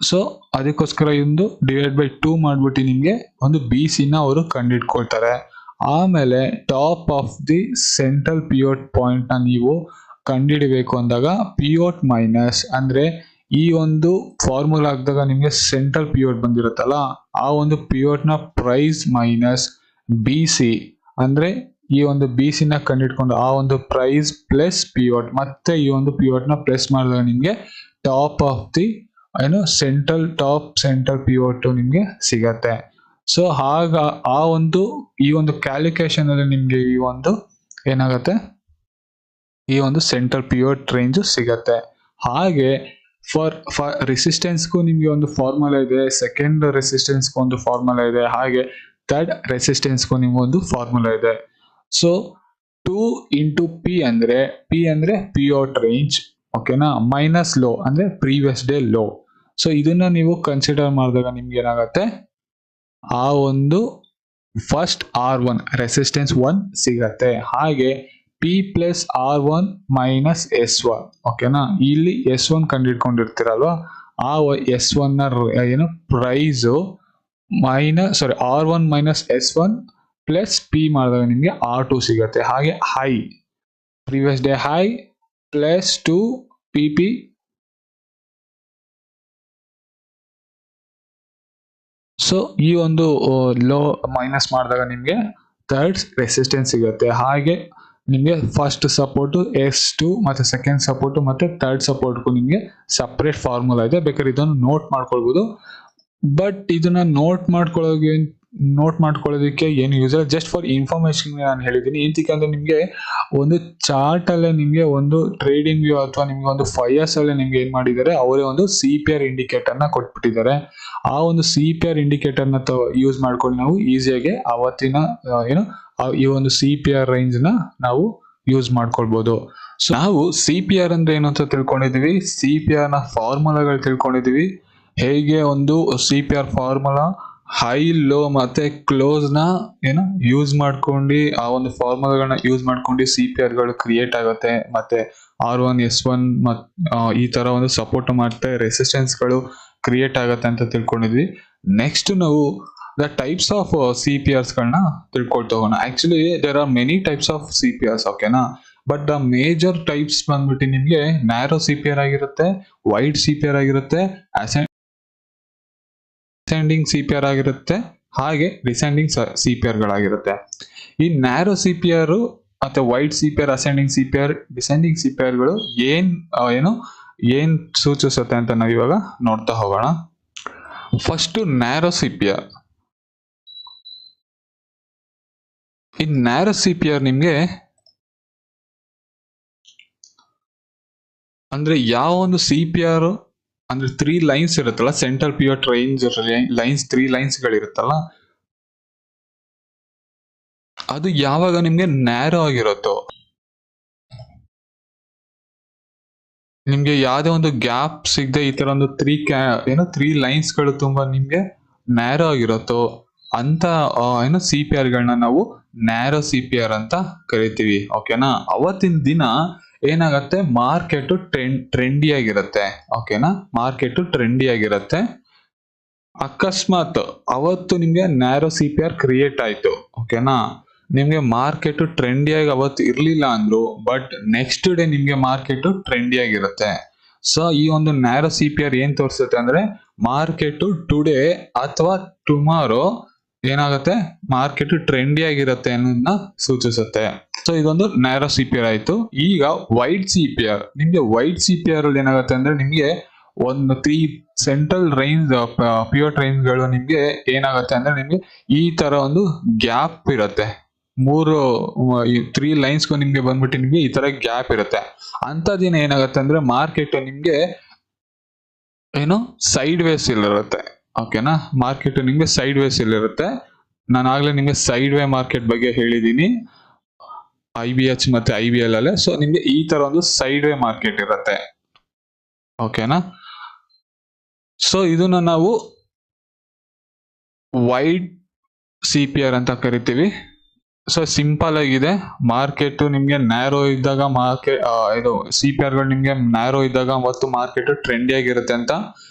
ಸೊ ಅದಕ್ಕೋಸ್ಕರ ಒಂದು ಡಿವೈಡ್ ಬೈ 2 ಮಾಡ್ಬಿಟ್ಟು ನಿಮ್ಗೆ ಒಂದು BC ನ ಅವರು ಕಂಡಿಡ್ಕೊಳ್ತಾರೆ. ಆಮೇಲೆ top of the central pivot point ನ ನೀವು ಕಂಡುಹಿಡಬೇಕು ಅಂದಾಗ ಪಿವೋಟ್ ಮೈನಸ್ ಅಂದ್ರೆ ಈ ಒಂದು ಫಾರ್ಮುಲಾ ಹಾಕಿದಾಗ ನಿಮ್ಗೆ ಸೆಂಟ್ರಲ್ ಪಿವೋಟ್ ಬಂದಿರುತ್ತಲ್ಲ, ಆ ಒಂದು ಪಿವೋಟ್ ನ ಪ್ರೈಸ್ ಮೈನಸ್ BC ಅಂದ್ರೆ ಈ ಒಂದು BC ನ ಕಂಡಿಡ್ಕೊಂಡು ಆ ಒಂದು ಪ್ರೈಸ್ ಪ್ಲಸ್ ಪಿವೋಟ್ ಮತ್ತೆ ಈ ಒಂದು ಪಿವೋಟ್ ನ ಪ್ಲಸ್ ಮಾಡಿದಾಗ ನಿಮ್ಗೆ top of the central pivot ನಿಮ್ಗೆ ಸಿಗತ್ತೆ. ಸೊ ಆಗ ಈ ಒಂದು ಕ್ಯಾಲ್ಕುಲೇಷನ್ ಅಲ್ಲಿ ನಿಮ್ಗೆ ಈ ಒಂದು ಏನಾಗತ್ತೆ, ಈ ಒಂದು ಸೆಂಟ್ರಲ್ ಪಿವೋಟ್ ರೇಂಜ್ ಸಿಗತ್ತೆ. ಹಾಗೆ ಫಾರ್ ರೆಸಿಸ್ಟೆನ್ಸ್ಗೂ ನಿಮ್ಗೆ ಒಂದು ಫಾರ್ಮುಲಾ ಇದೆ, ಸೆಕೆಂಡ್ ರೆಸಿಸ್ಟೆನ್ಸ್ಗೂ ಒಂದು ಫಾರ್ಮುಲಾ ಇದೆ, ಹಾಗೆ ಥರ್ಡ್ ರೆಸಿಸ್ಟೆನ್ಸ್ಗೂ ನಿಮ್ಗೆ ಒಂದು ಫಾರ್ಮುಲಾ ಇದೆ. ಸೊ 2 into P ಅಂದ್ರೆ ಪಿವೋಟ್ ರೇಂಜ್. ಓಕೆನಾ? ಮೈನಸ್ ಲೋ ಅಂದ್ರೆ ಪ್ರೀವಿಯಸ್ ಡೇ ಲೋ. ಸೊ ಇದನ್ನ ನೀವು ಕನ್ಸಿಡರ್ ಮಾಡಿದಾಗ ನಿಮ್ಗೆ ಏನಾಗತ್ತೆ, ಆ ಒಂದು ಫಸ್ಟ್ R1 ರೆಸಿಸ್ಟೆನ್ಸ್ 1 ಸಿಗತ್ತೆ. ಹಾಗೆ P plus R1 minus S1. ಓಕೆನಾ? ಇಲ್ಲಿ S1 ಕಂಡಿಡ್ಕೊಂಡಿರ್ತೀರಲ್ವಾ, ಆ S1 ನ ಏನು price R1 minus S1 plus P ಮಾಡಿದಾಗ ನಿಮ್ಗೆ R2 ಸಿಗತ್ತೆ. ಹಾಗೆ high previous day high plus 2 PP so ಈ ಒಂದು ಲೋ ಮೈನಸ್ ಮಾಡಿದಾಗ ನಿಮ್ಗೆ ಥರ್ಡ್ ರೆಸಿಸ್ಟೆನ್ಸ್ ಸಿಗುತ್ತೆ. ಹಾಗೆ ನಿಮ್ಗೆ ಫಸ್ಟ್ ಸಪೋರ್ಟ್ S2 ಮತ್ತೆ ಸೆಕೆಂಡ್ ಸಪೋರ್ಟ್ ಮತ್ತೆ ಥರ್ಡ್ ಸಪೋರ್ಟ್ಗೂ ನಿಮ್ಗೆ ಸಪ್ರೇಟ್ ಫಾರ್ಮುಲಾ ಇದೆ, ಬೇಕಾದ್ರೆ ಇದನ್ನು ನೋಟ್ ಮಾಡ್ಕೊಳ್ಬಹುದು. ಬಟ್ ಇದನ್ನ ನೋಟ್ ಮಾಡ್ಕೊಳ್ಳೋದಕ್ಕೆ ಏನು ಯೂಸ್ ಇಲ್ಲ, ಜಸ್ಟ್ ಫಾರ್ ಇನ್ಫಾರ್ಮೇಶನ್ ನಾನು ಹೇಳಿದ್ದೀನಿ. ಏನಕ್ಕೆ ಅಂದ್ರೆ ನಿಮ್ಗೆ ಒಂದು ಚಾರ್ಟ್ ಅಲ್ಲೇ ನಿಮ್ಗೆ ಒಂದು ಟ್ರೇಡಿಂಗ್ ವ್ಯೂ ಅಥವಾ ನಿಮ್ಗೆ ಒಂದು 5 years ಅಲ್ಲೇ ನಿಮ್ಗೆ ಏನ್ ಮಾಡಿದ್ದಾರೆ, ಅವರೇ ಒಂದು CPR ಇಂಡಿಕೇಟರ್ ನ ಕೊಟ್ಬಿಟ್ಟಿದ್ದಾರೆ. ಆ ಒಂದು CPR ಇಂಡಿಕೇಟರ್ ನ ಯೂಸ್ ಮಾಡ್ಕೊಂಡು ನಾವು ಈಸಿಯಾಗಿ ಅವತ್ತಿನ ಈ ಒಂದು CPR ರೇಂಜ್ ನ ನಾವು ಯೂಸ್ ಮಾಡ್ಕೊಳ್ಬಹುದು. ಸೊ ನಾವು CPR ಅಂದ್ರೆ ಏನು ಅಂತ ತಿಳ್ಕೊಂಡಿದೀವಿ, CPR ನ ಫಾರ್ಮುಲಾಗಳು ತಿಳ್ಕೊಂಡಿದೀವಿ, ಹೇಗೆ ಒಂದು CPR ಫಾರ್ಮುಲಾ ಹೈ ಲೋ ಮತ್ತೆ ಕ್ಲೋಸ್ ನ ಯೂಸ್ ಮಾಡ್ಕೊಂಡು ಆ ಒಂದು ಫಾರ್ಮುಲಾಗಳನ್ನ ಯೂಸ್ ಮಾಡ್ಕೊಂಡು CPR ಗಳು ಕ್ರಿಯೇಟ್ ಆಗುತ್ತೆ. ಮತ್ತೆ R1 S1 ಈ ತರ ಒಂದು ಸಪೋರ್ಟ್ ಮತ್ತೆ ರೆಸಿಸ್ಟೆನ್ಸ್ ಗಳು ಕ್ರಿಯೇಟ್ ಆಗುತ್ತೆ ಅಂತ ತಿಳ್ಕೊಂಡಿದ್ವಿ. ನೆಕ್ಸ್ಟ್ ನಾವು ದ ಟೈಪ್ಸ್ ಆಫ್ CPRs ಗಳನ್ನ ತಿಳ್ಕೊಳ್ತಾ ಹೋಗೋಣ. Actually there are many types of CPRs. ಓಕೆನಾ? ಬಟ್ ದ ಮೇಜರ್ ಟೈಪ್ಸ್ ಬಂದ್ಬಿಟ್ಟು ನಿಮ್ಗೆ ನ್ಯಾರೋ CPR ಆಗಿರುತ್ತೆ, ವೈಡ್ CPR ಆಗಿರುತ್ತೆ, ಅಸೆಂಡಿಂಗ್ CPR ಆಗಿರುತ್ತೆ, ಹಾಗೆ ಡಿಸೆಂಡಿಂಗ್ CPR ಗಳಾಗಿರುತ್ತೆ. ಈ ನ್ಯಾರೋ CPR ಮತ್ತೆ wide CPR, ascending CPR, descending CPR ಗಳು ಏನು ಏನ್ ಸೂಚಿಸುತ್ತೆ ಅಂತ ನಾವು ಇವಾಗ ನೋಡ್ತಾ ಹೋಗೋಣ. First narrow CPR. ಈ ನ್ಯಾರೋ ಸಿಪಿಆರ್ ನಿಮ್ಗೆ ಅಂದ್ರೆ ಯಾವ ಒಂದು ಸಿಪಿಆರ್ ಅಂದ್ರೆ 3 ಲೈನ್ಸ್ ಇರುತ್ತಲ್ಲ, central pivot range lines 3 lines ಗಳಿರುತ್ತಲ್ಲ, ಅದು ಯಾವಾಗ ನಿಮ್ಗೆ ನ್ಯಾರೋ ಆಗಿರುತ್ತೋ, ನಿಮ್ಗೆ ಯಾವ್ದೇ ಒಂದು ಗ್ಯಾಪ್ ಸಿಗದೆ ಈ ತರ ಒಂದು 3 ಲೈನ್ಸ್ ಗಳು ತುಂಬಾ ನಿಮ್ಗೆ ನ್ಯಾರೋ ಆಗಿರುತ್ತೋ ಅಂತ ಸಿಪಿಆರ್ ಗಳನ್ನ ನಾವು ನ್ಯಾರೋ ಸಿಪಿಆರ್ ಅಂತ ಕರಿತೀವಿ. ಓಕೆನಾ. ಅವತ್ತಿನ ದಿನ ಏನಾಗತ್ತೆ, ಮಾರ್ಕೆಟ್ ಟ್ರೆಂಡಿ ಆಗಿರುತ್ತೆ. ಓಕೆನಾ. ಮಾರ್ಕೆಟ್ ಟ್ರೆಂಡಿ ಆಗಿರುತ್ತೆ. ಅಕಸ್ಮಾತ್ ಅವತ್ತು ನಿಮ್ಗೆ ನ್ಯಾರೋ ಸಿಪಿಆರ್ ಕ್ರಿಯೇಟ್ ಆಯ್ತು, ಓಕೆನಾ, ನಿಮ್ಗೆ ಮಾರ್ಕೆಟ್ ಟ್ರೆಂಡಿ ಆಗಿ ಅವತ್ತು ಇರ್ಲಿಲ್ಲ ಅಂದ್ರು, ಬಟ್ ನೆಕ್ಸ್ಟ್ ಡೇ ನಿಮ್ಗೆ ಮಾರ್ಕೆಟ್ ಟ್ರೆಂಡಿ ಆಗಿರುತ್ತೆ. ಸೊ ಈ ಒಂದು ನ್ಯಾರೋ ಸಿಪಿಆರ್ ಏನ್ ತೋರಿಸುತ್ತೆ ಅಂದ್ರೆ ಮಾರ್ಕೆಟ್ ಟುಡೇ ಅಥವಾ ಟುಮಾರೋ ಏನಾಗುತ್ತೆ, ಮಾರ್ಕೆಟ್ ಟ್ರೆಂಡಿ ಆಗಿರುತ್ತೆ ಅನ್ನೋದನ್ನ ಸೂಚಿಸುತ್ತೆ. ಸೊ ಇದೊಂದು ನ್ಯಾರೋ ಸಿಪಿಆರ್ ಆಯ್ತು. ಈಗ ವೈಡ್ ಸಿಪಿಆರ್. ನಿಮ್ಗೆ ವೈಡ್ ಸಿಪಿಆರ್ ಅಲ್ಲಿ ಏನಾಗುತ್ತೆ ಅಂದ್ರೆ ನಿಮ್ಗೆ ಒಂದು 3 ಸೆಂಟ್ರಲ್ ರೇಂಜ್ ಪಿವಟ್ ರೇಂಜ್ ಗಳು ನಿಮ್ಗೆ ಏನಾಗುತ್ತೆ ಅಂದ್ರೆ ನಿಮ್ಗೆ ಈ ತರ ಒಂದು ಗ್ಯಾಪ್ ಇರುತ್ತೆ. 3 ಲೈನ್ಸ್ ನಿಮ್ಗೆ ಬಂದ್ಬಿಟ್ಟು ನಿಮ್ಗೆ ಈ ತರ ಗ್ಯಾಪ್ ಇರುತ್ತೆ. ಅಂತ ದಿನ ಏನಾಗುತ್ತೆ ಅಂದ್ರೆ ಮಾರ್ಕೆಟ್ ನಿಮ್ಗೆ ಸೈಡ್ ವೇಸ್ ಇರುತ್ತೆ. ಓಕೆನಾ. ಮಾರ್ಕೆಟ್ ನಿಮ್ಗೆ ಸೈಡ್ ವೇಸ್ ಇರುತ್ತೆ. ನಾನು ಆಗ್ಲೇ ನಿಮ್ಗೆ ಸೈಡ್ ವೇ ಮಾರ್ಕೆಟ್ ಬಗ್ಗೆ ಹೇಳಿದೀನಿ, IBH ಮತ್ತೆ IBL ಅಲ್ಲೇ. ಸೊ ನಿಮ್ಗೆ ಈ ತರ ಒಂದು ಸೈಡ್ ವೇ ಮಾರ್ಕೆಟ್ ಇರುತ್ತೆ. ಓಕೆನಾ. ಸೊ ಇದನ್ನ ನಾವು ವೈಡ್ ಸಿಪಿಆರ್ ಅಂತ ಕರಿತೀವಿ. ಸೊ ಸಿಂಪಲ್ ಆಗಿದೆ. ಮಾರ್ಕೆಟ್ ನಿಮ್ಗೆ ನ್ಯಾರೋ ಇದ್ದಾಗ ಇದು ಸಿಪಿಆರ್ ಗಳು ನಿಮ್ಗೆ ನ್ಯಾರೋ ಇದ್ದಾಗ ಮತ್ತು ಮಾರ್ಕೆಟ್ ಟ್ರೆಂಡಿ ಆಗಿರುತ್ತೆ ಅಂತ.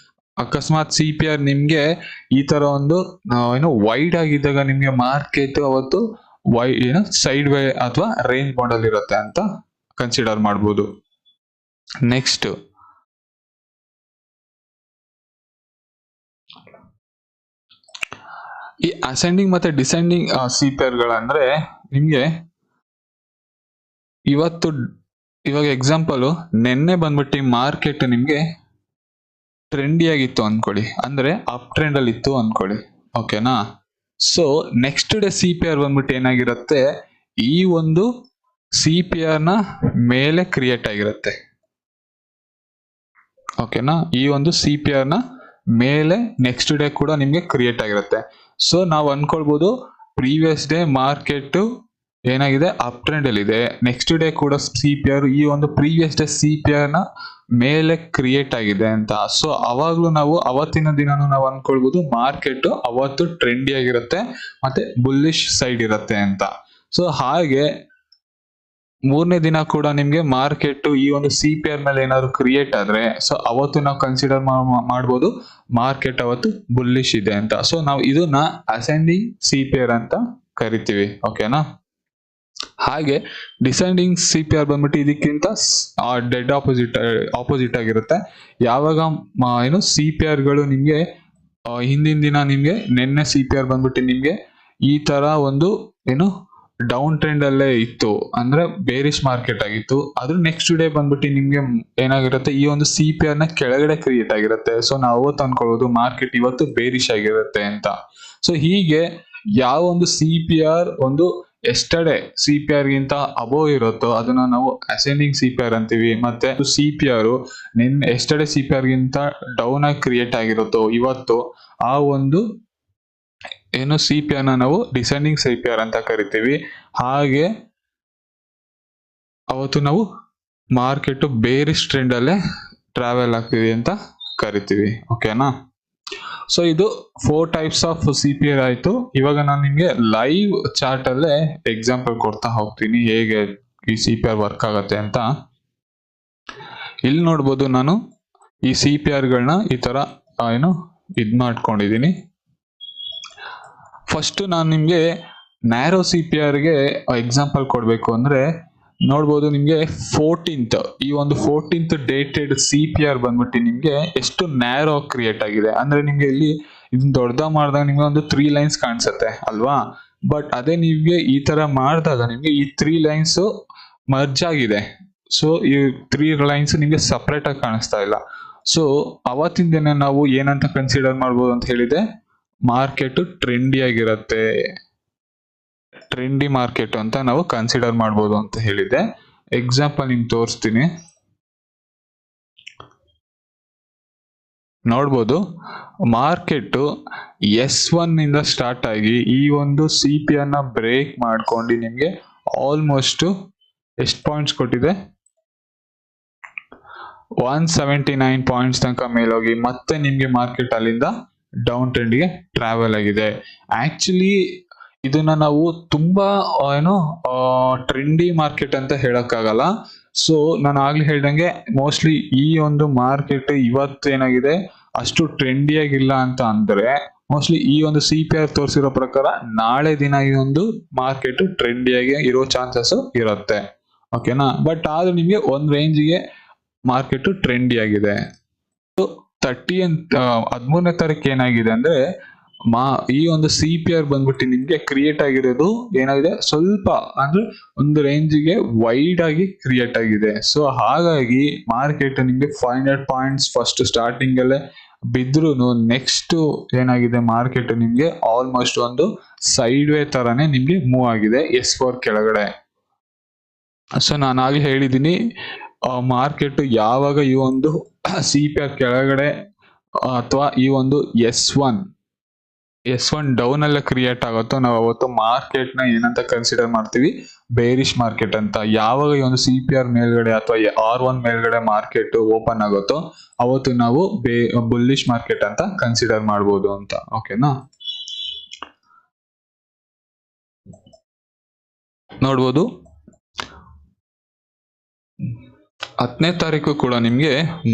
ಅಕಸ್ಮಾತ್ ಸಿಪಿಆರ್ ನಿಮ್ಗೆ ಈ ತರ ಒಂದು ವೈಡ್ ಆಗಿದ್ದಾಗ ನಿಮ್ಗೆ ಮಾರ್ಕೆಟ್ ಅವತ್ತು ಸೈಡ್ ವೇ ಅಥವಾ ರೇಂಜ್ ಬಾಂಡ್ ಇರುತ್ತೆ ಅಂತ ಕನ್ಸಿಡರ್ ಮಾಡ್ಬೋದು. ನೆಕ್ಸ್ಟ್ ಈ ಅಸೆಂಡಿಂಗ್ ಮತ್ತೆ ಡಿಸೆಂಡಿಂಗ್ ಸಿಪಿಆರ್ ಗಳಂದ್ರೆ ನಿಮ್ಗೆ ಇವಾಗ ಎಕ್ಸಾಂಪಲ್, ನೆನ್ನೆ ಬಂದ್ಬಿಟ್ಟು ಮಾರ್ಕೆಟ್ ನಿಮ್ಗೆ ಟ್ರೆಂಡಿ ಆಗಿತ್ತು ಅನ್ಕೊಳ್ಳಿ, ಅಂದ್ರೆ ಅಪ್ ಟ್ರೆಂಡ್ ಅಲ್ಲಿ ಇತ್ತು ಅನ್ಕೊಳ್ಳಿ. ಓಕೆನಾ. ಸೊ ನೆಕ್ಸ್ಟ್ ಡೇ ಸಿಪಿಆರ್ ಬಂದ್ಬಿಟ್ಟು ಏನಾಗಿರುತ್ತೆ, ಈ ಒಂದು ಸಿಪಿಆರ್ ನ ಮೇಲೆ ಕ್ರಿಯೇಟ್ ಆಗಿರುತ್ತೆ. ಓಕೆನಾ. ಈ ಒಂದು ಸಿಪಿಆರ್ ನ ಮೇಲೆ ನೆಕ್ಸ್ಟ್ ಡೇ ಕೂಡ ನಿಮ್ಗೆ ಕ್ರಿಯೇಟ್ ಆಗಿರುತ್ತೆ. ಸೊ ನಾವು ಅನ್ಕೊಳ್ಬಹುದು ಪ್ರೀವಿಯಸ್ ಡೇ ಮಾರ್ಕೆಟ್ ಏನಾಗಿದೆ, ಅಪ್ ಟ್ರೆಂಡ್ ಅಲ್ಲಿ ಇದೆ. ನೆಕ್ಸ್ಟ್ ಡೇ ಕೂಡ ಸಿಪಿಆರ್ ಈ ಒಂದು ಪ್ರೀವಿಯಸ್ ಡೇ ಸಿಪಿಆರ್ ನ ಮೇಲೆ ಕ್ರಿಯೇಟ್ ಆಗಿದೆ ಅಂತ. ಸೊ ಅವಾಗ್ಲೂ ನಾವು ಅವತ್ತಿನ ದಿನಾನು ನಾವು ಅನ್ಕೊಳ್ಬಹುದು ಮಾರ್ಕೆಟ್ ಅವತ್ತು ಟ್ರೆಂಡಿ ಆಗಿರುತ್ತೆ ಮತ್ತೆ ಬುಲ್ಲಿಶ್ ಸೈಡ್ ಇರುತ್ತೆ ಅಂತ. ಸೊ ಹಾಗೆ 3ನೇ ದಿನ ಕೂಡ ನಿಮ್ಗೆ ಮಾರ್ಕೆಟ್ ಈ ಒಂದು ಸಿಪಿಆರ್ ಮೇಲೆ ಏನಾದ್ರು ಕ್ರಿಯೇಟ್ ಆದ್ರೆ, ಸೊ ಅವತ್ತು ನಾವು ಕನ್ಸಿಡರ್ ಮಾಡ್ಬೋದು ಮಾರ್ಕೆಟ್ ಅವತ್ತು ಬುಲ್ಲಿಶ್ ಇದೆ ಅಂತ. ಸೊ ನಾವು ಇದನ್ನ ಅಸೆಂಡಿಂಗ್ ಸಿಪಿಆರ್ ಅಂತ ಕರಿತೀವಿ. ಓಕೆನಾ. ಹಾಗೆ ಡಿಸೆಂಡಿಂಗ್ ಸಿಪಿಆರ್ ಬಂದ್ಬಿಟ್ಟು ಇದಕ್ಕಿಂತ ಡೆಡ್ ಆಪೋಸಿಟ್ ಆಗಿರುತ್ತೆ. ಯಾವಾಗ ಸಿಪಿಆರ್ ಗಳು ನಿಮ್ಗೆ ಹಿಂದಿನ ದಿನ ನಿಮ್ಗೆ ನೆನ್ನೆ ಸಿಪಿಆರ್ ಬಂದ್ಬಿಟ್ಟು ನಿಮ್ಗೆ ಈ ತರ ಒಂದು ಡೌನ್ ಟ್ರೆಂಡ್ ಅಲ್ಲೇ ಇತ್ತು, ಅಂದ್ರೆ ಬೇರಿಶ್ ಮಾರ್ಕೆಟ್ ಆಗಿತ್ತು. ಅದ್ರ ನೆಕ್ಸ್ಟ್ ಡೇ ಬಂದ್ಬಿಟ್ಟು ನಿಮ್ಗೆ ಏನಾಗಿರುತ್ತೆ, ಈ ಒಂದು ಸಿಪಿಆರ್ ನ ಕೆಳಗಡೆ ಕ್ರಿಯೇಟ್ ಆಗಿರುತ್ತೆ. ಸೊ ನಾವು ಅವತ್ತು ಅನ್ಕೊಳ್ಳೋದು ಮಾರ್ಕೆಟ್ ಇವತ್ತು ಬೇರಿಶ್ ಆಗಿರುತ್ತೆ ಅಂತ. ಸೊ ಹೀಗೆ ಯಾವ ಒಂದು ಸಿಪಿಆರ್ ಒಂದು ಎಸ್ಟರ್ಡೇ ಸಿಪಿಆರ್ ಗಿಂತ ಅಬೋವ್ ಇರುತ್ತೋ ಅದನ್ನ ನಾವು ಅಸೆಂಡಿಂಗ್ ಸಿಪಿಆರ್ ಅಂತೀವಿ. ಮತ್ತೆ ಸಿಪಿಆರ್ ಎಸ್ಟರ್ಡೇ ಸಿಪಿಆರ್ ಗಿಂತ ಡೌನ್ ಆಗಿ ಕ್ರಿಯೇಟ್ ಆಗಿರುತ್ತೋ ಇವತ್ತು, ಆ ಒಂದು ಸಿಪಿಆರ್ ನ ನಾವು ಡಿಸೆಂಡಿಂಗ್ ಸಿಪಿಆರ್ ಅಂತ ಕರಿತೀವಿ. ಹಾಗೆ ಅವತ್ತು ನಾವು ಮಾರ್ಕೆಟ್ ಬೇರಿಶ್ ಟ್ರೆಂಡ್ ಅಲ್ಲೇ ಟ್ರಾವೆಲ್ ಆಗ್ತಿದೆ ಅಂತ ಕರಿತೀವಿ. ಓಕೆನಾ. ಸೊ ಇದು 4 ಟೈಪ್ಸ್ ಆಫ್ ಸಿಪಿಆರ್ ಆಯ್ತು. ಇವಾಗ ನಾನು ನಿಮ್ಗೆ ಲೈವ್ ಚಾರ್ಟ್ ಅಲ್ಲೇ ಎಕ್ಸಾಂಪಲ್ ಕೊಡ್ತಾ ಹೋಗ್ತೀನಿ ಹೇಗೆ ಈ ಸಿಪಿಆರ್ ವರ್ಕ್ ಆಗತ್ತೆ ಅಂತ. ಇಲ್ಲಿ ನೋಡ್ಬೋದು ನಾನು ಈ ಸಿಪಿಆರ್ ಗಳನ್ನ ಈ ತರ ಇದ್ ಮಾಡ್ಕೊಂಡಿದೀನಿ. ಫಸ್ಟ್ ನಾನು ನಿಮ್ಗೆ ನ್ಯಾರೋ ಸಿಪಿಆರ್ ಗೆ ಎಕ್ಸಾಂಪಲ್ ಕೊಡ್ಬೇಕು ಅಂದ್ರೆ ನೋಡ್ಬೋದು ನಿಮ್ಗೆ 14th ಈ ಒಂದು 14th ಡೇಟೆಡ್ ಸಿಪಿಆರ್ ಬಂದ್ಬಿಟ್ಟು ನಿಮ್ಗೆ ಎಷ್ಟು ನ್ಯಾರೋ ಕ್ರಿಯೇಟ್ ಆಗಿದೆ ಅಂದ್ರೆ ನಿಮ್ಗೆ ಇಲ್ಲಿ ಇದನ್ನ ದೊಡ್ಡದಾಗ ಮಾಡಿದಾಗ ನಿಮ್ಗೆ ಒಂದು 3 ಲೈನ್ಸ್ ಕಾಣಿಸುತ್ತೆ ಅಲ್ವಾ. ಬಟ್ ಅದೇ ನಿಮ್ಗೆ ಈ ತರ ಮಾಡಿದಾಗ ನಿಮ್ಗೆ ಈ 3 ಲೈನ್ಸ್ ಮರ್ಜ್ ಆಗಿದೆ. ಸೊ ಈ 3 ಲೈನ್ಸ್ ನಿಮ್ಗೆ ಸಪ್ರೇಟ್ ಆಗಿ ಕಾಣಿಸ್ತಾ ಇಲ್ಲ. ಸೊ ಅವತ್ತಿನ ದಿನ ನಾವು ಏನಂತ ಕನ್ಸಿಡರ್ ಮಾಡ್ಬೋದು ಅಂತ ಹೇಳಿದೆ, ಮಾರ್ಕೆಟ್ ಟ್ರೆಂಡಿ ಆಗಿರತ್ತೆ, ಟ್ರೆಂಡಿ ಮಾರ್ಕೆಟ್ ಅಂತ ನಾವು ಕನ್ಸಿಡರ್ ಮಾಡ್ಬೋದು ಅಂತ ಹೇಳಿದೆ. ಎಕ್ಸಾಂಪಲ್ ನಿಮ್ಗೆ ತೋರಿಸ್ತೀನಿ, ನೋಡ್ಬೋದು. ಮಾರ್ಕೆಟ್ S1 ಇಂದ ಸ್ಟಾರ್ಟ್ ಆಗಿ ಈ ಒಂದು CPR ನ ಬ್ರೇಕ್ ಮಾಡ್ಕೊಂಡು ನಿಮ್ಗೆ ಆಲ್ಮೋಸ್ಟ್ ಎಷ್ಟು ಪಾಯಿಂಟ್ಸ್ ಕೊಟ್ಟಿದೆ, 179 ಪಾಯಿಂಟ್ಸ್ ತನಕ ಮೇಲೋಗಿ ಮತ್ತೆ ನಿಮ್ಗೆ ಮಾರ್ಕೆಟ್ ಅಲ್ಲಿಂದ ಡೌನ್ ಟ್ರೆಂಡ್ಗೆ ಟ್ರಾವೆಲ್ ಆಗಿದೆ. ಆಕ್ಚುಲಿ ಇದನ್ನ ನಾವು ತುಂಬಾ ಟ್ರೆಂಡಿ ಮಾರ್ಕೆಟ್ ಅಂತ ಹೇಳಕ್ಕಾಗಲ್ಲ. ಸೊ ನಾನು ಆಗ್ಲೇ ಹೇಳ್ದಂಗೆ ಮೋಸ್ಟ್ಲಿ ಈ ಒಂದು ಮಾರ್ಕೆಟ್ ಇವತ್ತೇನಾಗಿದೆ ಅಷ್ಟು ಟ್ರೆಂಡಿ ಆಗಿಲ್ಲ ಅಂತ ಅಂದ್ರೆ, ಮೋಸ್ಟ್ಲಿ ಈ ಒಂದು CPR ತೋರಿಸಿರೋ ಪ್ರಕಾರ ನಾಳೆ ದಿನ ಈ ಒಂದು ಮಾರ್ಕೆಟ್ ಟ್ರೆಂಡಿಯಾಗಿ ಇರೋ ಚಾನ್ಸಸ್ ಇರುತ್ತೆ. ಓಕೆನಾ, ಬಟ್ ಆದ್ರೂ ನಿಮ್ಗೆ ಒಂದ್ ರೇಂಜ್ಗೆ ಮಾರ್ಕೆಟ್ ಟ್ರೆಂಡಿ ಆಗಿದೆ. 13ನೇ ತಾರೀಕು ಏನಾಗಿದೆ ಅಂದ್ರೆ ಈ ಒಂದು CPR ಬಂದ್ಬಿಟ್ಟು ನಿಮ್ಗೆ ಕ್ರಿಯೇಟ್ ಆಗಿರೋದು ಏನಾಗಿದೆ, ಸ್ವಲ್ಪ ಅಂದ್ರೆ ಒಂದು ರೇಂಜ್ಗೆ ವೈಡ್ ಆಗಿ ಕ್ರಿಯೇಟ್ ಆಗಿದೆ. ಸೊ ಹಾಗಾಗಿ ಮಾರ್ಕೆಟ್ ನಿಮ್ಗೆ 500 ಪಾಯಿಂಟ್ಸ್ ಫಸ್ಟ್ ಸ್ಟಾರ್ಟಿಂಗ್ ಅಲ್ಲೇ ಬಿದ್ರು ನೆಕ್ಸ್ಟ್ ಏನಾಗಿದೆ ಮಾರ್ಕೆಟ್ ನಿಮ್ಗೆ ಆಲ್ಮೋಸ್ಟ್ ಒಂದು ಸೈಡ್ ವೇ ತರಾನೇ ನಿಮ್ಗೆ ಮೂವ್ ಆಗಿದೆ S4 ಕೆಳಗಡೆ. ಸೊ ನಾನು ಆಗ್ಲೇ ಹೇಳಿದೀನಿ, ಮಾರ್ಕೆಟ್ ಯಾವಾಗ ಈ ಒಂದು CPR ಕೆಳಗಡೆ ಅಥವಾ ಈ ಒಂದು S1 ಡೌನ್ ಎಲ್ಲ ಕ್ರಿಯೇಟ್ ಆಗುತ್ತೋ ನಾವು ಅವತ್ತು ಮಾರ್ಕೆಟ್ ನ ಏನಂತ ಕನ್ಸಿಡರ್ ಮಾಡ್ತೀವಿ, ಬೇರಿಶ್ ಮಾರ್ಕೆಟ್ ಅಂತ. ಯಾವಾಗ ಈ ಒಂದು CPR ಮೇಲ್ಗಡೆ ಅಥವಾ R1 ಮೇಲ್ಗಡೆ ಮಾರ್ಕೆಟ್ ಓಪನ್ ಆಗುತ್ತೋ ಅವತ್ತು ನಾವು ಬುಲ್ಲಿಶ್ ಮಾರ್ಕೆಟ್ ಅಂತ ಕನ್ಸಿಡರ್ ಮಾಡ್ಬೋದು ಅಂತ. ಓಕೆನಾ, ನೋಡ್ಬೋದು 10ನೇ ತಾರೀಕು ಕೂಡ ನಿಮ್ಗೆ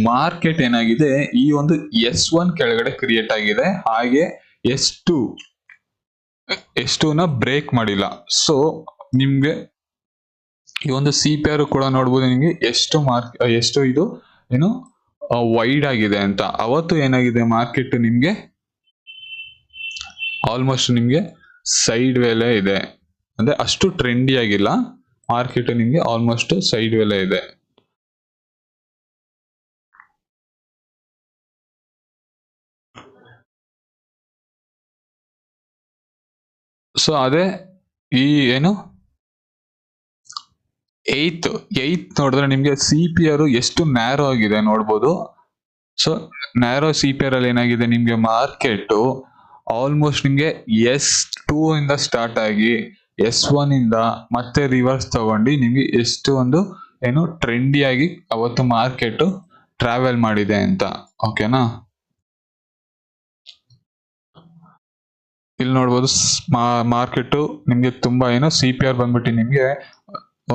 ಮಾರ್ಕೆಟ್ ಏನಾಗಿದೆ ಈ ಒಂದು S1 ಕೆಳಗಡೆ ಕ್ರಿಯೇಟ್ ಆಗಿದೆ, ಹಾಗೆ S2 ನ ಬ್ರೇಕ್ ಮಾಡಿಲ್ಲ. ಸೊ ನಿಮ್ಗೆ ಈ ಒಂದು CPR ಕೂಡ ನೋಡ್ಬೋದು ನಿಮ್ಗೆ ಎಷ್ಟು ಇದು ಏನು ವೈಡ್ ಆಗಿದೆ ಅಂತ. ಅವತ್ತು ಏನಾಗಿದೆ ಮಾರ್ಕೆಟ್ ನಿಮ್ಗೆ ಆಲ್ಮೋಸ್ಟ್ ನಿಮ್ಗೆ ಸೈಡ್ ವೇಲೆ ಇದೆ, ಅಂದ್ರೆ ಅಷ್ಟು ಟ್ರೆಂಡಿ ಆಗಿಲ್ಲ ಮಾರ್ಕೆಟ್, ನಿಮ್ಗೆ ಆಲ್ಮೋಸ್ಟ್ ಸೈಡ್ ವೇಲೆ ಇದೆ. ಸೊ ಅದೇ ಈ ಏನು 8th ನೋಡಿದ್ರೆ ನಿಮ್ಗೆ CPR ಎಷ್ಟು ನ್ಯಾರೋ ಆಗಿದೆ ನೋಡ್ಬೋದು. ಸೊ ನ್ಯಾರೋ CPR ಅಲ್ಲಿ ಏನಾಗಿದೆ ನಿಮ್ಗೆ ಮಾರ್ಕೆಟ್ ಆಲ್ಮೋಸ್ಟ್ ನಿಮ್ಗೆ S2 ಇಂದ ಸ್ಟಾರ್ಟ್ ಆಗಿ S1 ಇಂದ ಮತ್ತೆ ರಿವರ್ಸ್ ತಗೊಂಡು ನಿಮ್ಗೆ ಎಷ್ಟು ಒಂದು ಏನು ಟ್ರೆಂಡಿ ಆಗಿ ಅವತ್ತು ಮಾರ್ಕೆಟ್ ಟ್ರಾವೆಲ್ ಮಾಡಿದೆ ಅಂತ. ಓಕೆನಾ, ಇಲ್ಲಿ ನೋಡ್ಬೋದು ಮಾರ್ಕೆಟ್ ನಿಮ್ಗೆ ತುಂಬಾ CPR ಬಂದ್ಬಿಟ್ಟು ನಿಮ್ಗೆ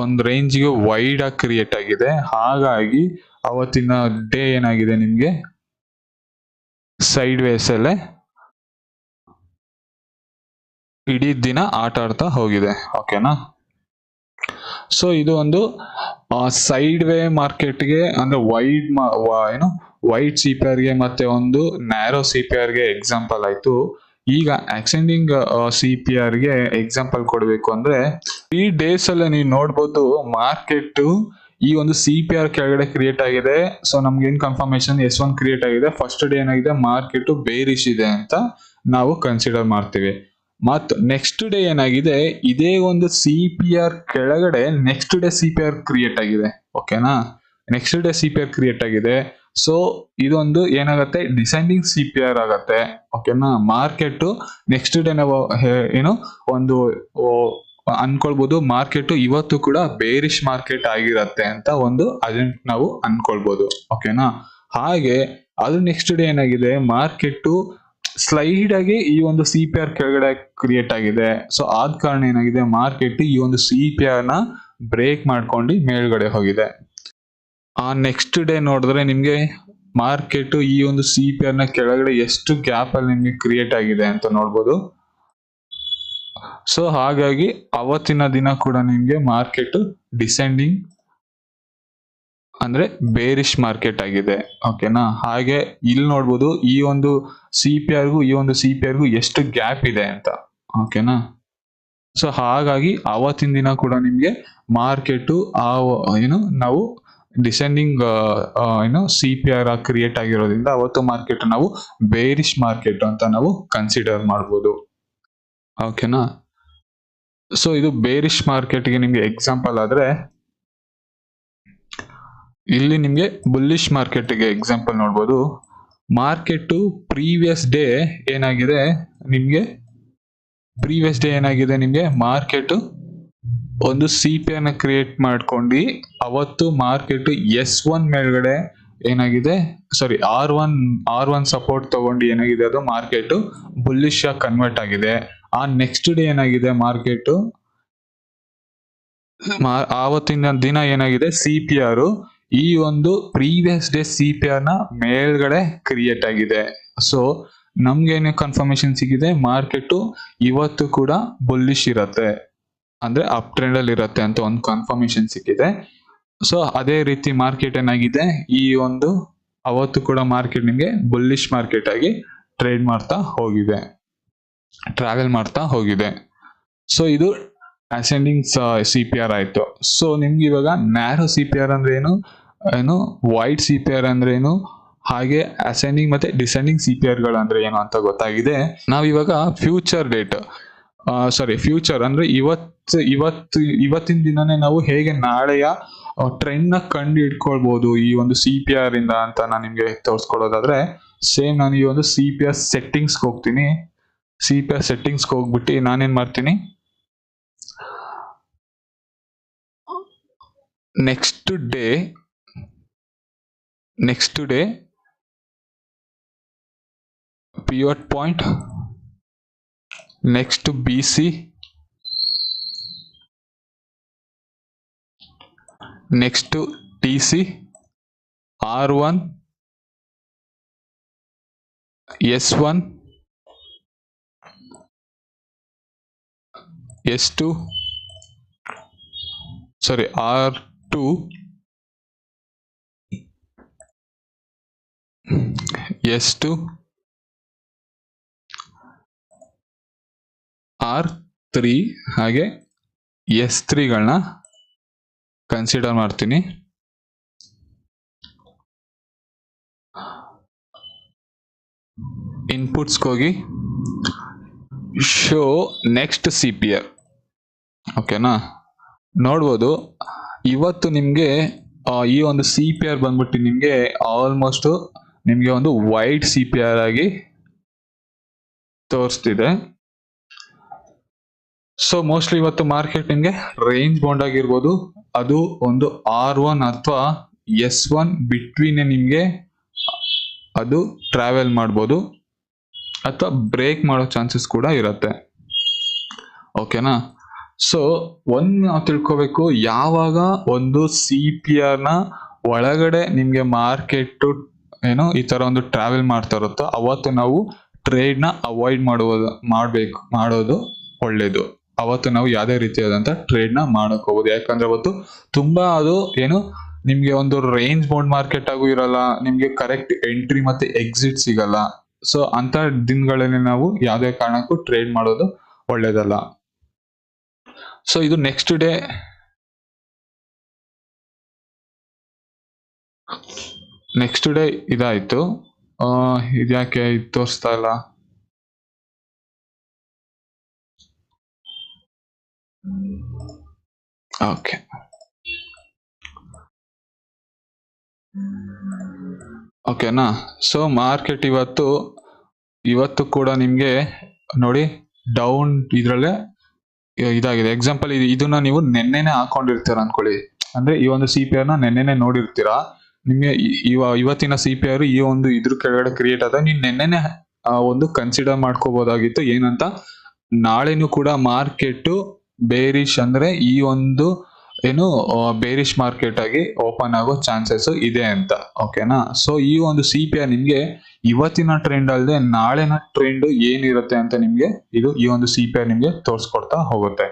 ಒಂದು ರೇಂಜ್ಗೆ ವೈಡ್ ಆಗಿ ಕ್ರಿಯೇಟ್ ಆಗಿದೆ. ಹಾಗಾಗಿ ಅವತ್ತಿನ ಡೇ ಏನಾಗಿದೆ ನಿಮ್ಗೆ ಸೈಡ್ ವೇಸ್ ಅಲ್ಲೇ ಇಡೀ ದಿನ ಆಟ ಆಡ್ತಾ ಹೋಗಿದೆ. ಓಕೆನಾ, ಸೊ ಇದು ಒಂದು ಸೈಡ್ ವೇ ಮಾರ್ಕೆಟ್ಗೆ ಅಂದ್ರೆ ವೈಡ್ CPR ಗೆ ಮತ್ತೆ ಒಂದು ನ್ಯಾರೋ CPR ಗೆ ಎಕ್ಸಾಂಪಲ್ ಆಯ್ತು. ಈಗ ಅಸೆಂಡಿಂಗ್ CPR ಗೆ ಎಕ್ಸಾಂಪಲ್ ಕೊಡ್ಬೇಕು ಅಂದ್ರೆ ಈ ಡೇಸ್ ಅಲ್ಲೇ ನೀವು ನೋಡ್ಬೋದು ಮಾರ್ಕೆಟ್ ಈ ಒಂದು CPR ಕೆಳಗಡೆ ಕ್ರಿಯೇಟ್ ಆಗಿದೆ. ಸೊ ನಮ್ಗೆ ಏನ್ ಕನ್ಫರ್ಮೇಶನ್ S1 ಕ್ರಿಯೇಟ್ ಆಗಿದೆ, ಫಸ್ಟ್ ಡೇ ಏನಾಗಿದೆ ಮಾರ್ಕೆಟ್ ಬೇರಿಶ್ ಇದೆ ಅಂತ ನಾವು ಕನ್ಸಿಡರ್ ಮಾಡ್ತೀವಿ. ಮತ್ತು ನೆಕ್ಸ್ಟ್ ಡೇ ಏನಾಗಿದೆ ಇದೇ ಒಂದು CPR ಕೆಳಗಡೆ ನೆಕ್ಸ್ಟ್ ಡೇ CPR ಕ್ರಿಯೇಟ್ ಆಗಿದೆ. ಓಕೆನಾ, ನೆಕ್ಸ್ಟ್ ಡೇ CPR ಕ್ರಿಯೇಟ್ ಆಗಿದೆ. ಸೊ ಇದೊಂದು ಏನಾಗತ್ತೆ ಡಿಸೆಂಡಿಂಗ್ CPR ಆಗತ್ತೆ. ಓಕೆನಾ, ಮಾರ್ಕೆಟ್ ನೆಕ್ಸ್ಟ್ ಡೇ ನಾವು ಒಂದು ಅನ್ಕೊಳ್ಬಹುದು ಮಾರ್ಕೆಟ್ ಇವತ್ತು ಕೂಡ ಬೇರಿಶ್ ಮಾರ್ಕೆಟ್ ಆಗಿರತ್ತೆ ಅಂತ ಅದನ್ನ ನಾವು ಅನ್ಕೊಳ್ಬಹುದು. ಓಕೆನಾ, ಹಾಗೆ ಅದು ನೆಕ್ಸ್ಟ್ ಡೇ ಏನಾಗಿದೆ ಮಾರ್ಕೆಟ್ ಸ್ಲೈಡ್ ಆಗಿ ಈ ಒಂದು CPR ಕೆಳಗಡೆ ಕ್ರಿಯೇಟ್ ಆಗಿದೆ. ಸೊ ಆದ ಕಾರಣ ಏನಾಗಿದೆ ಮಾರ್ಕೆಟ್ ಈ ಒಂದು CPR ನ ಬ್ರೇಕ್ ಮಾಡ್ಕೊಂಡು ಮೇಲ್ಗಡೆ ಹೋಗಿದೆ. ಆ ನೆಕ್ಸ್ಟ್ ಡೇ ನೋಡಿದ್ರೆ ನಿಮ್ಗೆ ಮಾರ್ಕೆಟ್ ಈ ಒಂದು CPR ನ ಕೆಳಗಡೆ ಎಷ್ಟು ಗ್ಯಾಪ್ ಅಲ್ಲಿ ನಿಮ್ಗೆ ಕ್ರಿಯೇಟ್ ಆಗಿದೆ ಅಂತ ನೋಡ್ಬೋದು. ಸೊ ಹಾಗಾಗಿ ಅವತ್ತಿನ ದಿನ ಕೂಡ ನಿಮ್ಗೆ ಮಾರ್ಕೆಟ್ ಡಿಸೆಂಡಿಂಗ್ ಅಂದ್ರೆ ಬೇರಿಶ್ ಮಾರ್ಕೆಟ್ ಆಗಿದೆ. ಓಕೆನಾ, ಹಾಗೆ ಇಲ್ಲಿ ನೋಡ್ಬೋದು ಈ ಒಂದು CPR ಗೂ ಈ ಒಂದು CPR ಗೂ ಎಷ್ಟು ಗ್ಯಾಪ್ ಇದೆ ಅಂತ. ಓಕೆನಾ, ಸೊ ಹಾಗಾಗಿ ಅವತ್ತಿನ ದಿನ ಕೂಡ ನಿಮ್ಗೆ ಮಾರ್ಕೆಟ್ ನಾವು ಡಿಸೆಂಡಿಂಗ್ CPR ಕ್ರಿಯೇಟ್ ಆಗಿರೋದ್ರಿಂದ ಅವತ್ತು ಮಾರ್ಕೆಟ್ ನಾವು ಬೇರಿಶ್ ಮಾರ್ಕೆಟ್ ಅಂತ ನಾವು ಕನ್ಸಿಡರ್ ಮಾಡ್ಬೋದು. ಓಕೆನಾ. ಸೊ ಇದು ಬೇರಿಶ್ ಮಾರ್ಕೆಟ್ಗೆ ನಿಮ್ಗೆ ಎಕ್ಸಾಂಪಲ್ ಆದ್ರೆ, ಇಲ್ಲಿ ನಿಮ್ಗೆ ಬುಲ್ಲಿಶ್ ಮಾರ್ಕೆಟ್ಗೆ ಎಕ್ಸಾಂಪಲ್ ನೋಡ್ಬೋದು. ಮಾರ್ಕೆಟ್ ಪ್ರೀವಿಯಸ್ ಡೇ ಏನಾಗಿದೆ ನಿಮ್ಗೆ ಮಾರ್ಕೆಟ್ ಒಂದು CPR ನ ಕ್ರಿಯೇಟ್ ಮಾಡ್ಕೊಂಡು ಅವತ್ತು ಮಾರ್ಕೆಟ್ S1 ಮೇಲ್ಗಡೆ ಏನಾಗಿದೆ, ಸಾರಿ R1 ಸಪೋರ್ಟ್ ತಗೊಂಡು ಏನಾಗಿದೆ, ಅದು ಮಾರ್ಕೆಟ್ ಬುಲ್ಲಿಶ್ ಆಗಿ ಕನ್ವರ್ಟ್ ಆಗಿದೆ. ಆ ನೆಕ್ಸ್ಟ್ ಡೇ ಏನಾಗಿದೆ, ಮಾರ್ಕೆಟ್ ಆವತ್ತಿನ ದಿನ ಏನಾಗಿದೆ, CPR ಈ ಒಂದು ಪ್ರೀವಿಯಸ್ ಡೇ CPR ನ ಮೇಲ್ಗಡೆ ಕ್ರಿಯೇಟ್ ಆಗಿದೆ. ಸೊ ನಮ್ಗೇನು ಕನ್ಫರ್ಮೇಶನ್ ಸಿಗಿದೆ, ಮಾರ್ಕೆಟ್ ಇವತ್ತು ಕೂಡ ಬುಲ್ಲಿಶ್ ಇರತ್ತೆ, ಅಂದ್ರೆ ಅಪ್ ಟ್ರೆಂಡ್ ಅಲ್ಲಿ ಇರತ್ತೆ ಅಂತ ಒಂದು ಕನ್ಫರ್ಮೇಶನ್ ಸಿಕ್ಕಿದೆ. ಸೊ ಅದೇ ರೀತಿ ಮಾರ್ಕೆಟ್ ಏನಾಗಿದೆ, ಈ ಒಂದು ಅವತ್ತು ಕೂಡ ಮಾರ್ಕೆಟ್ ನಿಮ್ಗೆ ಬುಲ್ಲಿಶ್ ಮಾರ್ಕೆಟ್ ಆಗಿ ಟ್ರೇಡ್ ಮಾಡ್ತಾ ಹೋಗಿದೆ, ಟ್ರಾವೆಲ್ ಮಾಡ್ತಾ ಹೋಗಿದೆ. ಸೊ ಇದು ಅಸೆಂಡಿಂಗ್ CPR ಆಯ್ತು. ಸೊ ನಿಮ್ಗೆ ಇವಾಗ ನ್ಯಾರೋ CPR ಅಂದ್ರೆ ಏನು ವೈಡ್ CPR ಅಂದ್ರೆ ಏನು, ಹಾಗೆ ಅಸೆಂಡಿಂಗ್ ಮತ್ತೆ ಡಿಸೆಂಡಿಂಗ್ CPR ಗಳು ಅಂದ್ರೆ ಏನು ಅಂತ ಗೊತ್ತಾಗಿದೆ. ನಾವಿವಾಗ ಫ್ಯೂಚರ್ ಅಂದ್ರೆ ಇವತ್ತಿನ ದಿನನೇ ನಾವು ಹೇಗೆ ನಾಳೆಯ ಟ್ರೆಂಡ್ ನ ಕಂಡು ಇಟ್ಕೊಳ್ಬಹುದು ಈ ಒಂದು CPR ಇಂದ ಅಂತ ನಾನು ನಿಮ್ಗೆ ತೋರಿಸ್ಕೊಡೋದಾದ್ರೆ, ಸೇಮ್ ನಾನು ಈ ಒಂದು CPR ಸೆಟ್ಟಿಂಗ್ಸ್ ಹೋಗ್ತೀನಿ. CPR ಸೆಟ್ಟಿಂಗ್ಸ್ ಹೋಗ್ಬಿಟ್ಟು ನಾನೇನ್ ಮಾಡ್ತೀನಿ, next day pivot point, next BC, next TC, R1, S1, S2, ಸಾರಿ R2, S2, R3 ಹಾಗೆ S3 ಗಳನ್ನ ಕನ್ಸಿಡರ್ ಮಾಡ್ತೀನಿ. ಇನ್ಪುಟ್ಸ್ಗೆ ಹೋಗಿ ಶೋ ನೆಕ್ಸ್ಟ್ CPR. ಓಕೆನಾ. ನೋಡ್ಬೋದು ಇವತ್ತು ನಿಮ್ಗೆ ಈ ಒಂದು CPR ಬಂದ್ಬಿಟ್ಟು ನಿಮ್ಗೆ ಆಲ್ಮೋಸ್ಟ್ ನಿಮ್ಗೆ ಒಂದು ವೈಡ್ CPR ಆಗಿ ತೋರಿಸ್ತಿದೆ. ಸೊ ಮೋಸ್ಟ್ಲಿ ಇವತ್ತು ಮಾರ್ಕೆಟ್ ನಿಮ್ಗೆ ರೇಂಜ್ ಬೌಂಡ್ ಆಗಿರ್ಬೋದು, ಅದು ಒಂದು R1 ಅಥವಾ S1 ಬಿಟ್ವೀನ್ ನಿಮ್ಗೆ ಅದು ಟ್ರಾವೆಲ್ ಮಾಡ್ಬೋದು ಅಥವಾ ಬ್ರೇಕ್ ಮಾಡೋ ಚಾನ್ಸಸ್ ಕೂಡ ಇರತ್ತೆ. ಓಕೆನಾ. ಸೊ ನಾವು ತಿಳ್ಕೋಬೇಕು, ಯಾವಾಗ ಒಂದು CPR ನ ಒಳಗಡೆ ನಿಮ್ಗೆ ಮಾರ್ಕೆಟ್ ಈ ತರ ಒಂದು ಟ್ರಾವೆಲ್ ಮಾಡ್ತಾ ಇರುತ್ತೋ ಅವತ್ತು ನಾವು ಟ್ರೇಡ್ ನ ಅವಾಯ್ಡ್ ಮಾಡೋದು ಒಳ್ಳೇದು. ಅವತ್ತು ನಾವು ಯಾವುದೇ ರೀತಿಯಾದಂತ ಟ್ರೇಡ್ ನ ಮಾಡಕ್ ಹೋಗೋದು, ಯಾಕಂದ್ರೆ ಅವತ್ತು ತುಂಬಾ ಅದು ನಿಮ್ಗೆ ಒಂದು ರೇಂಜ್ ಬೌಂಡ್ ಮಾರ್ಕೆಟ್ ಆಗೂ ಇರಲ್ಲ, ನಿಮ್ಗೆ ಕರೆಕ್ಟ್ ಎಂಟ್ರಿ ಮತ್ತೆ ಎಕ್ಸಿಟ್ ಸಿಗಲ್ಲ. ಸೊ ಅಂತ ದಿನಗಳಲ್ಲಿ ನಾವು ಯಾವುದೇ ಕಾರಣಕ್ಕೂ ಟ್ರೇಡ್ ಮಾಡೋದು ಒಳ್ಳೇದಲ್ಲ. ಸೊ ಇದು ನೆಕ್ಸ್ಟ್ ಡೇ ಇದಾಯ್ತು. ಇದ್ಯಾಕೆ ತೋರಿಸ್ತಾ ಇಲ್ಲ? ಓಕೆ, ಓಕೆನಾ. ಸೊ ಮಾರ್ಕೆಟ್ ಇವತ್ತು ಕೂಡ ನಿಮ್ಗೆ ನೋಡಿ ಡೌನ್ ಇದ್ರಲ್ಲೇ ಇದಾಗಿದೆ. ಎಕ್ಸಾಂಪಲ್ ಇದನ್ನ ನೀವು ನೆನ್ನೆನೆ ಹಾಕೊಂಡಿರ್ತೀರ ಅನ್ಕೊಳ್ಳಿ, ಅಂದ್ರೆ ಈ ಒಂದು CPR ನ ನೆನ್ನೆನೆ ನೋಡಿರ್ತೀರಾ. ನಿಮ್ಗೆ ಇವತ್ತಿನ CPR ಈ ಒಂದು ಇದ್ರ ಕೆಳಗಡೆ ಕ್ರಿಯೇಟ್ ಆದ ನೀವು ನೆನ್ನೆನೆ ಒಂದು ಕನ್ಸಿಡರ್ ಮಾಡ್ಕೋಬಹುದಾಗಿತ್ತು. ಏನಂತ, ನಾಳೆನೂ ಕೂಡ ಮಾರ್ಕೆಟ್ ಬೇರಿಶ್ ಅಂದ್ರೆ ಈ ಒಂದು ಬೇರಿಶ್ ಮಾರ್ಕೆಟ್ ಆಗಿ ಓಪನ್ ಆಗೋ ಚಾನ್ಸಸ್ ಇದೆ ಅಂತ. ಓಕೆನಾ. ಸೊ ಈ ಒಂದು CPR ನಿಮ್ಗೆ ಇವತ್ತಿನ ಟ್ರೆಂಡ್ ಅಲ್ಲದೆ ನಾಳೆನ ಟ್ರೆಂಡ್ ಏನಿರುತ್ತೆ ಅಂತ ನಿಮ್ಗೆ ಈ ಒಂದು CPR ನಿಮ್ಗೆ ತೋರಿಸ್ಕೊಡ್ತಾ ಹೋಗುತ್ತೆ.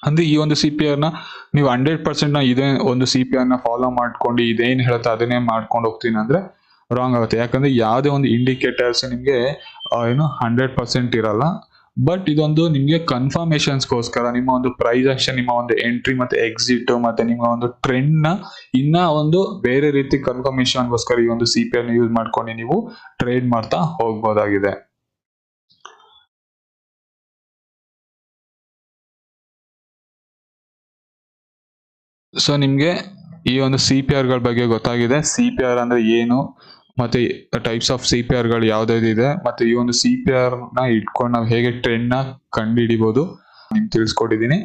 ಅಂದ್ರೆ ಈ ಒಂದು CPR ನ ನೀವು 100% ಇದೇ ಒಂದು CPR ನ ಫಾಲೋ ಮಾಡ್ಕೊಂಡು ಇದೇನ್ ಹೇಳುತ್ತೆ ಅದನ್ನೇ ಮಾಡ್ಕೊಂಡು ಹೋಗ್ತೀನಿ ಅಂದ್ರೆ ರಾಂಗ್ ಆಗುತ್ತೆ. ಯಾಕಂದ್ರೆ ಯಾವುದೇ ಒಂದು ಇಂಡಿಕೇಟರ್ಸ್ ನಿಮ್ಗೆ 100% ಇರಲ್ಲ. ಬಟ್ ಇದೊಂದು ನಿಮಗೆ ಕನ್ಫರ್ಮೇಶನ್ಸ್ಗೋಸ್ಕರ ನಿಮ್ಮ ಒಂದು ಪ್ರೈಸ್ ಆಕ್ಷನ್, ನಿಮ್ಮ ಒಂದು ಎಂಟ್ರಿ ಮತ್ತೆ ಎಕ್ಸಿಟ್ ಮತ್ತೆ ನಿಮ್ಮ ಒಂದು ಟ್ರೆಂಡ್ ನ ಇನ್ನ ಒಂದು ಬೇರೆ ರೀತಿ ಕನ್ಫರ್ಮೇಶನ್ಗೋಸ್ಕರ ಈ ಒಂದು CPR ನ ಯೂಸ್ ಮಾಡ್ಕೊಂಡು ನೀವು ಟ್ರೇಡ್ ಮಾಡ್ತಾ ಹೋಗ್ಬೋದಾಗಿದೆ. ಸೊ ನಿಮ್ಗೆ ಈ ಒಂದು CPR ಗಳ ಬಗ್ಗೆ ಗೊತ್ತಾಗಿದೆ. CPR ಅಂದ್ರೆ ಏನು, ಮತ್ತೆ ಟೈಪ್ಸ್ ಆಫ್ CPR ಗಳು ಯಾವ್ದಾವ್ದಿದೆ, ಮತ್ತೆ ಈ ಒಂದು CPR ನ ಇಟ್ಕೊಂಡು ನಾವು ಹೇಗೆ ಟ್ರೆಂಡ್ ನ ಕಂಡುಹಿಡಿಬಹುದು ನಿಮ್ಗೆ ತಿಳಿಸ್ಕೊಟ್ಟಿದ್ದೀನಿ.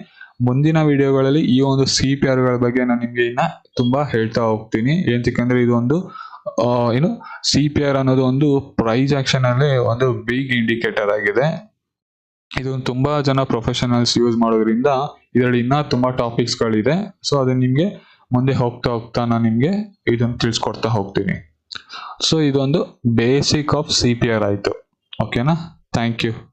ಮುಂದಿನ ವಿಡಿಯೋಗಳಲ್ಲಿ ಈ ಒಂದು CPR ಗಳ ಬಗ್ಗೆ ನಾನು ನಿಮ್ಗೆ ಇನ್ನ ತುಂಬಾ ಹೇಳ್ತಾ ಹೋಗ್ತೀನಿ. ಏನಂತಂದ್ರೆ ಇದು ಒಂದು ಏನು CPR ಅನ್ನೋದು ಒಂದು ಪ್ರೈಸ್ ಆಕ್ಷನ್ ಅಲ್ಲಿ ಒಂದು ಬಿಗ್ ಇಂಡಿಕೇಟರ್ ಆಗಿದೆ. ಇದು ತುಂಬಾ ಜನ ಪ್ರೊಫೆಷನಲ್ಸ್ ಯೂಸ್ ಮಾಡೋದ್ರಿಂದ ಇದರಲ್ಲಿ ಇನ್ನ ತುಂಬಾ ಟಾಪಿಕ್ಸ್ ಗಳಿದೆ. ಸೊ ಅದನ್ನ ನಿಮ್ಗೆ ಮುಂದೆ ಹೋಗ್ತಾ ಹೋಗ್ತಾ ನಾನು ನಿಮ್ಗೆ ಇದನ್ನ ತಿಳಿಸ್ಕೊಡ್ತಾ ಹೋಗ್ತೀನಿ. ಸೊ ಇದೊಂದು ಬೇಸಿಕ್ ಆಫ್ CPR ಆಯ್ತು. ಓಕೆನಾ? Thank you.